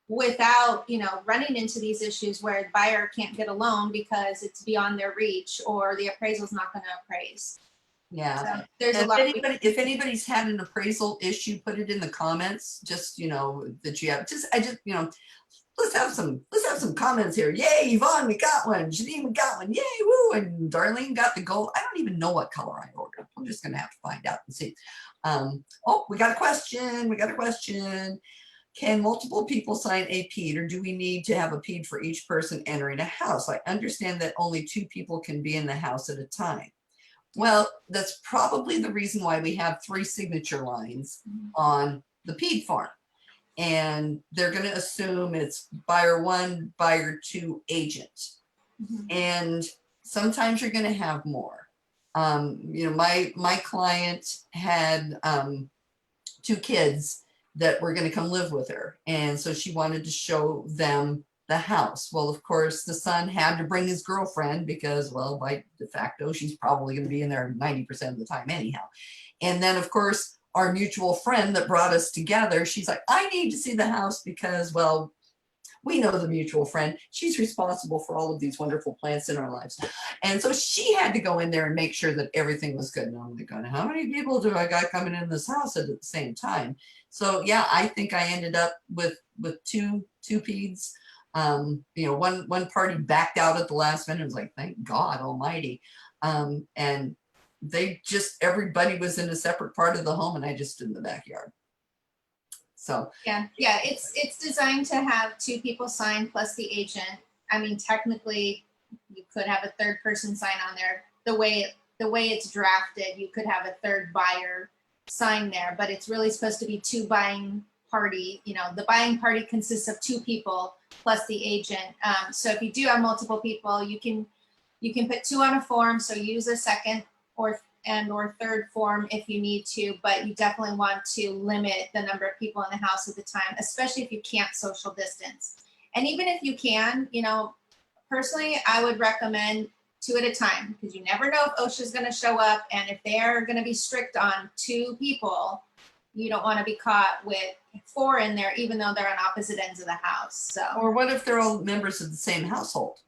without, running into these issues where the buyer can't get a loan because it's beyond their reach or the appraisal's not going to appraise. Yeah. So there's a lot. If anybody's had an appraisal issue, put it in the comments. Just that you have. Let's have some comments here. Yay, Yvonne, we got one. Janine, we got one. Yay, woo! And Darlene got the gold. I don't even know what color I ordered. I'm just gonna have to find out and see. We got a question. Can multiple people sign a PEAD, or do we need to have a PEAD for each person entering a house? I understand that only 2 people can be in the house at a time. Well, that's probably the reason why we have 3 signature lines on the PEAD form. And they're going to assume it's buyer 1, buyer 2, agent. Mm-hmm. And sometimes you're going to have more. My client had 2 kids that were going to come live with her. And so she wanted to show them the house. Well, of course, the son had to bring his girlfriend because, well, by de facto, she's probably going to be in there 90% of the time anyhow. And then, of course, our mutual friend that brought us together, she's like, I need to see the house because, well, we know the mutual friend. She's responsible for all of these wonderful plants in our lives. And so she had to go in there and make sure that everything was good. And I'm like, how many people do I got coming in this house at the same time? So yeah, I think I ended up with 2 PEADs. One party backed out at the last minute. I was like, thank God Almighty. And everybody was in a separate part of the home, and I just stood in the backyard. So yeah, it's designed to have 2 people sign plus the agent. I mean, technically, you could have a 3rd person sign on there. The way it's drafted, you could have a 3rd buyer sign there, but it's really supposed to be 2 buying party. You know, the buying party consists of 2 people plus the agent. So if you do have multiple people, you can put 2 on a form. So use a second or third form if you need to, but you definitely want to limit the number of people in the house at the time, especially if you can't social distance. And even if you can, you know, personally, I would recommend 2 at a time, because you never know if OSHA is going to show up, and if they're going to be strict on 2 people, you don't want to be caught with 4 in there, even though they're on opposite ends of the house. So, Or what if they're all members of the same household?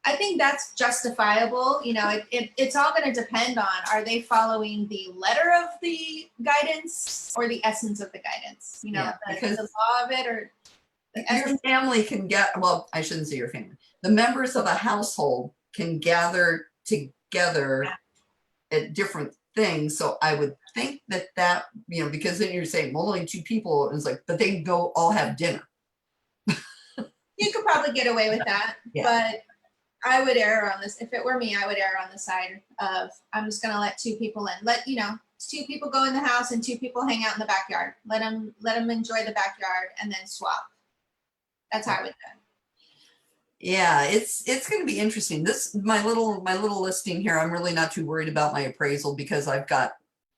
I think that's justifiable. You know, it's all going to depend on, are they following the letter of the guidance or the essence of the guidance? You know, Yeah, the because law of it, or the your essence. family can get, well, I shouldn't say your family. The members of a household can gather together at different things. So I would think that, you know, because then you're saying, well, only 2 people, and it's like, but they can go all have dinner. You could probably get away with that, Yeah. but I would err on this. If it were me, I would err on the side of, I'm just going to let 2 people in. Let, you know, 2 people go in the house and 2 people hang out in the backyard. Let them enjoy the backyard and then swap. That's how I would do it. Yeah, it's going to be interesting. This my little listing here. I'm really not too worried about my appraisal because I've got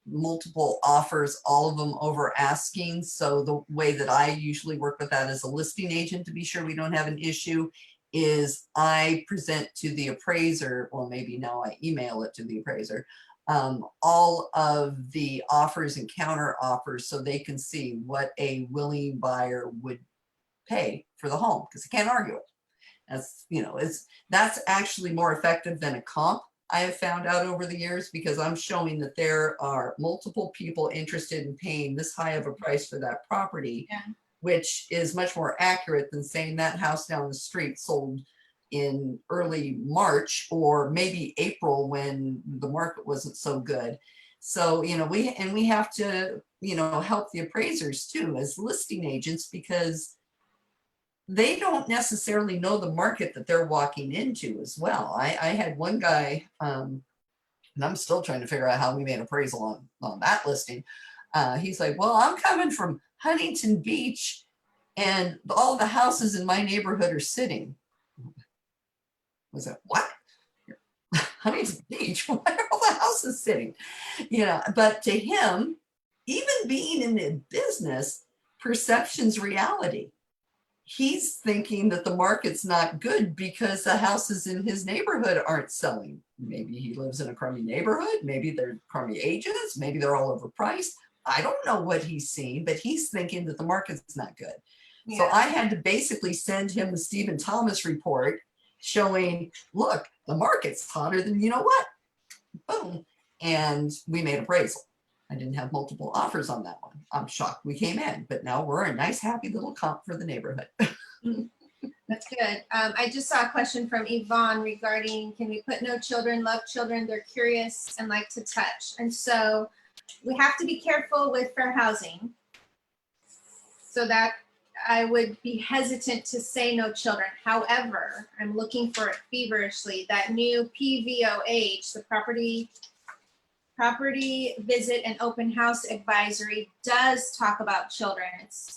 multiple offers, all of them over asking. So the way that I usually work with that as a listing agent, to be sure we don't have an issue, is I present to the appraiser, well, maybe now I email it to the appraiser, all of the offers and counter offers so they can see what a willing buyer would pay for the home, because they can't argue it. That's, you know, that's actually more effective than a comp, I have found out over the years, because I'm showing that there are multiple people interested in paying this high of a price for that property, Yeah. which is much more accurate than saying that house down the street sold in early March or maybe April when the market wasn't so good. So, you know, we have to, you know, help the appraisers too as listing agents, because they don't necessarily know the market that they're walking into as well. I had one guy, and I'm still trying to figure out how we made appraisal on that listing. He's like, well, I'm coming from Huntington Beach and all the houses in my neighborhood are sitting. Was that what? Huntington Beach? Why are all the houses sitting? You know, but to him, even being in the business, perception's reality. He's thinking that the market's not good because the houses in his neighborhood aren't selling. Maybe he lives in a crummy neighborhood. Maybe they're crummy agents. Maybe they're all overpriced. I don't know what he's seeing, but he's thinking that the market's not good. Yeah. So I had to basically send him the Stephen Thomas report showing, look, the market's hotter than you know what. Boom. And we made appraisal. I didn't have multiple offers on that one. I'm shocked we came in, but now we're a nice, happy little comp for the neighborhood. That's good. I just saw a question from Yvonne regarding, can we put no children, love children, they're curious and like to touch? And so we have to be careful with fair housing. So that I would be hesitant to say no children. However, I'm looking for it feverishly. That new PVOH, the Property Visit and Open House Advisory, does talk about children.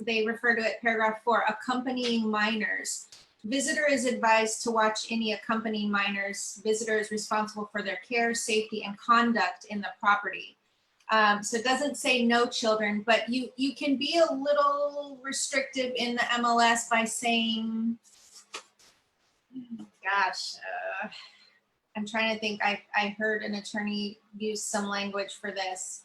They refer to it, paragraph 4, accompanying minors. Visitor is advised to watch any accompanying minors. Visitor is responsible for their care, safety, and conduct in the property. So it doesn't say no children, but you can be a little restrictive in the MLS by saying, gosh, I'm trying to think. I heard an attorney use some language for this.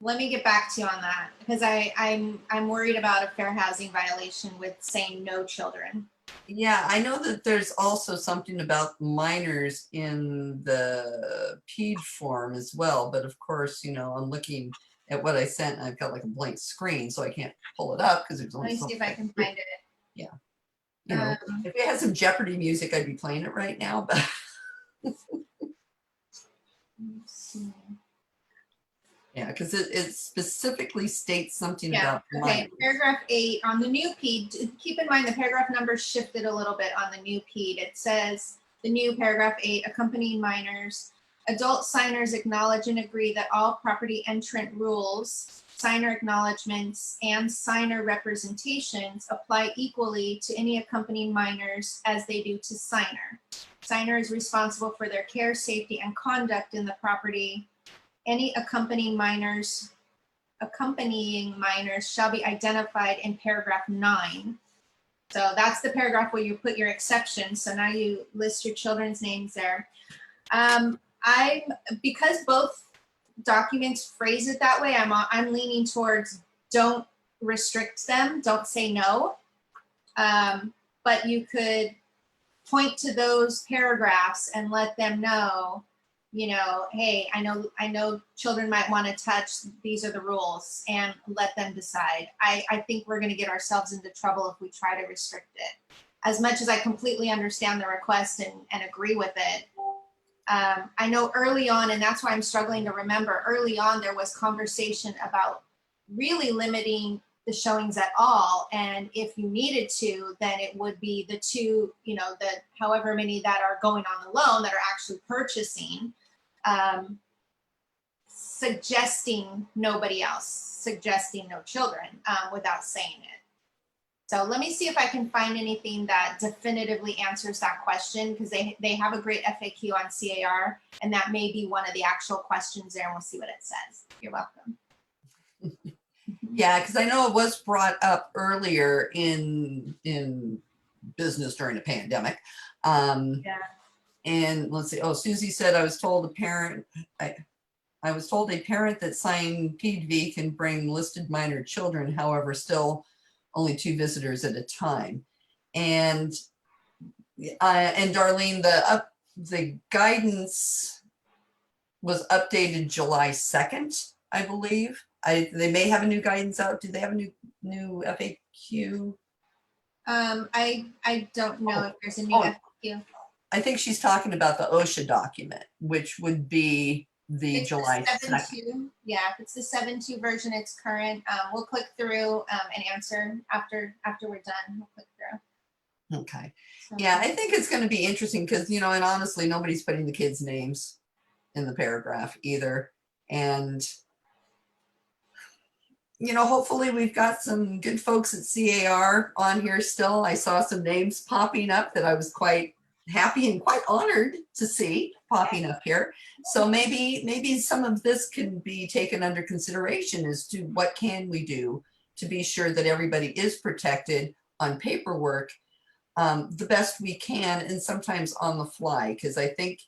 Let me get back to you on that, because I'm worried about a fair housing violation with saying no children. Yeah, I know that there's also something about minors in the PED form as well, but of course, you know, I'm looking at what I sent and I've got like a blank screen, so I can't pull it up because there's only Let me see if I can find it. Yeah. You know, if we had some Jeopardy music, I'd be playing it right now, but yeah, because it specifically states something about okay, paragraph 8 on the new PED. Keep in mind the paragraph numbers shifted a little bit on the new PED. It says the new paragraph 8, accompanying minors. Adult signers acknowledge and agree that all property entrant rules, signer acknowledgements, and signer representations apply equally to any accompanying minors as they do to signer. Signer is responsible for their care, safety, and conduct in the property. Any accompanying minors shall be identified in paragraph 9. So that's the paragraph where you put your exception. So now you list your children's names there. Because both documents phrase it that way, I'm leaning towards don't restrict them, don't say no. But you could point to those paragraphs and let them know, hey, I know children might want to touch, these are the rules, and let them decide. I think we're going to get ourselves into trouble if we try to restrict it. As much as I completely understand the request and agree with it, I know early on, and that's why I'm struggling to remember, early on there was conversation about really limiting the showings at all. And if you needed to, then it would be the two, the however many that are going on the loan that are actually purchasing, suggesting nobody else, suggesting no children, without saying it. So let me see if I can find anything that definitively answers that question, because they have a great FAQ on CAR, and that may be one of the actual questions there, and we'll see what it says. You're welcome. Yeah, because I know it was brought up earlier in business during the pandemic. Yeah. And let's see. Oh, Susie said, I was told a parent that signed PDV can bring listed minor children, however, still only 2 visitors at a time. And Darlene, the guidance was updated July 2nd, I believe. They may have a new guidance out. Do they have a new FAQ? I don't know if there's a new FAQ. I think she's talking about the OSHA document, which would be the July 2nd. Yeah, if it's the 7.2 version, it's current. We'll click through and answer after we're done. We'll click through. Okay. So, yeah, I think it's going to be interesting because, and honestly, nobody's putting the kids' names in the paragraph either. And, hopefully we've got some good folks at CAR on here still. I saw some names popping up that I was quite happy and quite honored to see popping up here. So maybe some of this can be taken under consideration as to what can we do to be sure that everybody is protected on paperwork the best we can, and sometimes on the fly, because I think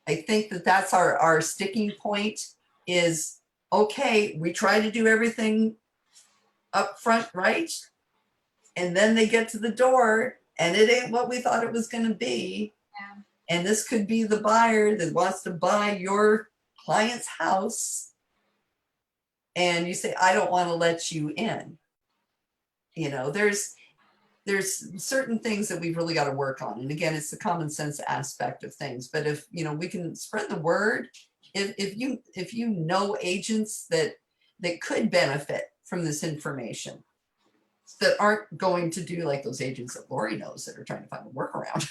that's our sticking point is, okay, we try to do everything up front right, and then they get to the door and it ain't what we thought it was going to be. Yeah. And this could be the buyer that wants to buy your client's house, and you say, I don't want to let you in. There's certain things that we've really got to work on. And again, it's the common sense aspect of things. But if, we can spread the word, if you know agents that could benefit from this information, that aren't going to do like those agents that Lori knows that are trying to find a workaround.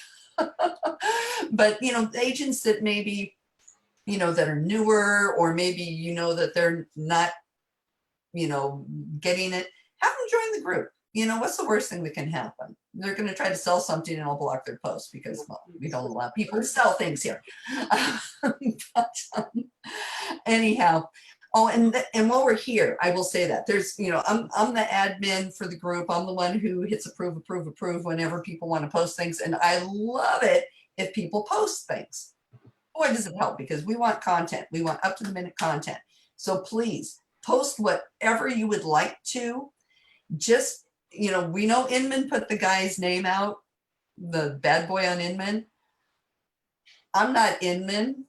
But, agents that maybe, that are newer, or maybe, that they're not, getting it, have them join the group. What's the worst thing that can happen? They're going to try to sell something and I'll block their post because, well, we don't allow people to sell things here. But, anyhow, and while we're here, I will say that there's, I'm the admin for the group. I'm the one who hits approve whenever people want to post things. And I love it if people post things. Boy, does it help, because we want content. We want up to the minute content. So please post whatever you would like to. Just, we know Inman put the guy's name out, the bad boy on Inman. I'm not Inman.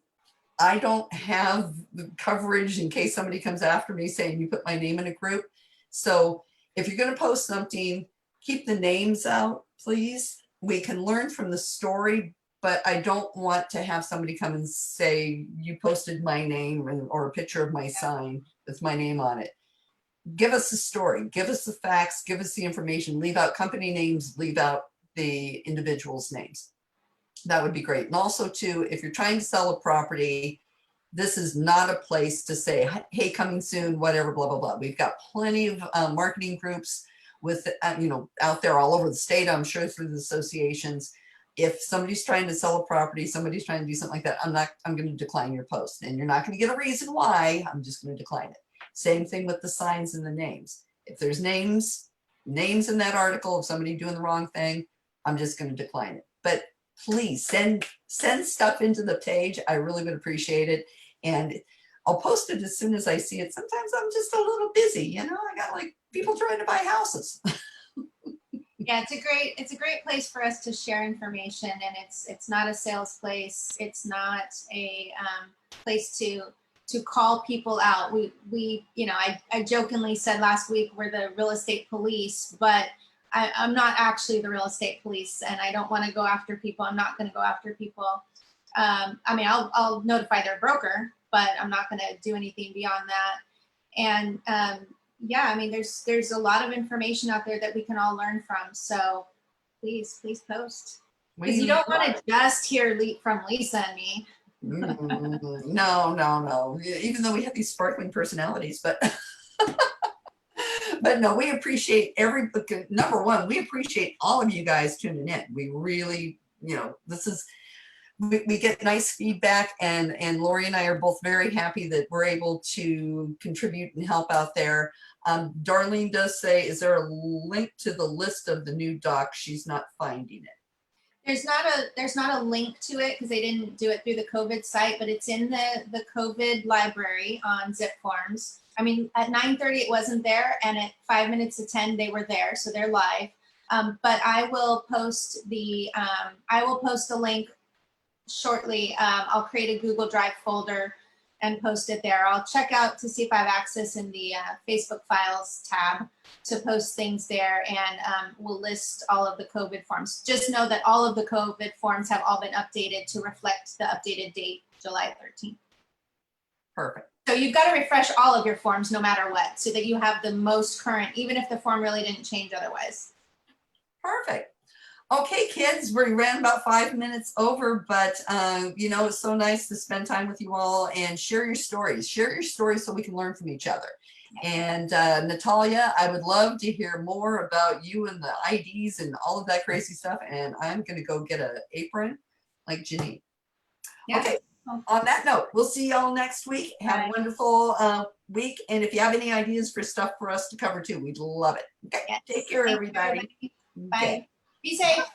I don't have the coverage in case somebody comes after me saying you put my name in a group. So if you're going to post something, keep the names out, please. We can learn from the story, but I don't want to have somebody come and say you posted my name or a picture of my sign with my name on it. Give us the story, give us the facts, give us the information, leave out company names, leave out the individuals' names. That would be great. And also too, if you're trying to sell a property, this is not a place to say, hey, coming soon, whatever, blah, blah, blah. We've got plenty of marketing groups with, out there all over the state, I'm sure through the associations. If somebody's trying to sell a property, somebody's trying to do something like that, I'm going to decline your post. And you're not going to get a reason why. I'm just going to decline it. Same thing with the signs and the names. If there's names in that article of somebody doing the wrong thing, I'm just going to decline it. But please send stuff into the page. I really would appreciate it. And I'll post it as soon as I see it. Sometimes I'm just a little busy, I got like people trying to buy houses. Yeah, it's a great place for us to share information, and it's not a sales place. It's not a place to call people out. We I jokingly said last week we're the real estate police, but I'm not actually the real estate police, and I don't want to go after people. I'm not going to go after people. I'll notify their broker, but I'm not going to do anything beyond that. And there's a lot of information out there that we can all learn from. So please post, because you don't want to just hear from Lisa and me. No. Even though we have these sparkling personalities, but but no, we appreciate number one, we appreciate all of you guys tuning in. We really, we get nice feedback, and Lori and I are both very happy that we're able to contribute and help out there. Darlene does say, is there a link to the list of the new docs? She's not finding it. There's not a link to it because they didn't do it through the COVID site, but it's in the COVID library on Zip Forms. At 9:30 it wasn't there, and at 5 minutes to 10 they were there, so they're live. But I will post a link shortly. I'll create a Google Drive folder and post it there. I'll check out to see if I have access in the Facebook files tab to post things there, and we'll list all of the COVID forms. Just know that all of the COVID forms have all been updated to reflect the updated date, July 13th. Perfect. So you've got to refresh all of your forms no matter what, so that you have the most current, even if the form really didn't change otherwise. Perfect. Okay, kids, we ran about 5 minutes over, but it's so nice to spend time with you all and share your stories. Share your stories so we can learn from each other. And Natalia, I would love to hear more about you and the IDs and all of that crazy stuff. And I'm going to go get an apron like Janine. Yeah. Okay. On that note, we'll see y'all next week. Have a wonderful week. And if you have any ideas for stuff for us to cover too, we'd love it. Okay. Take care, everybody. Bye. Be safe.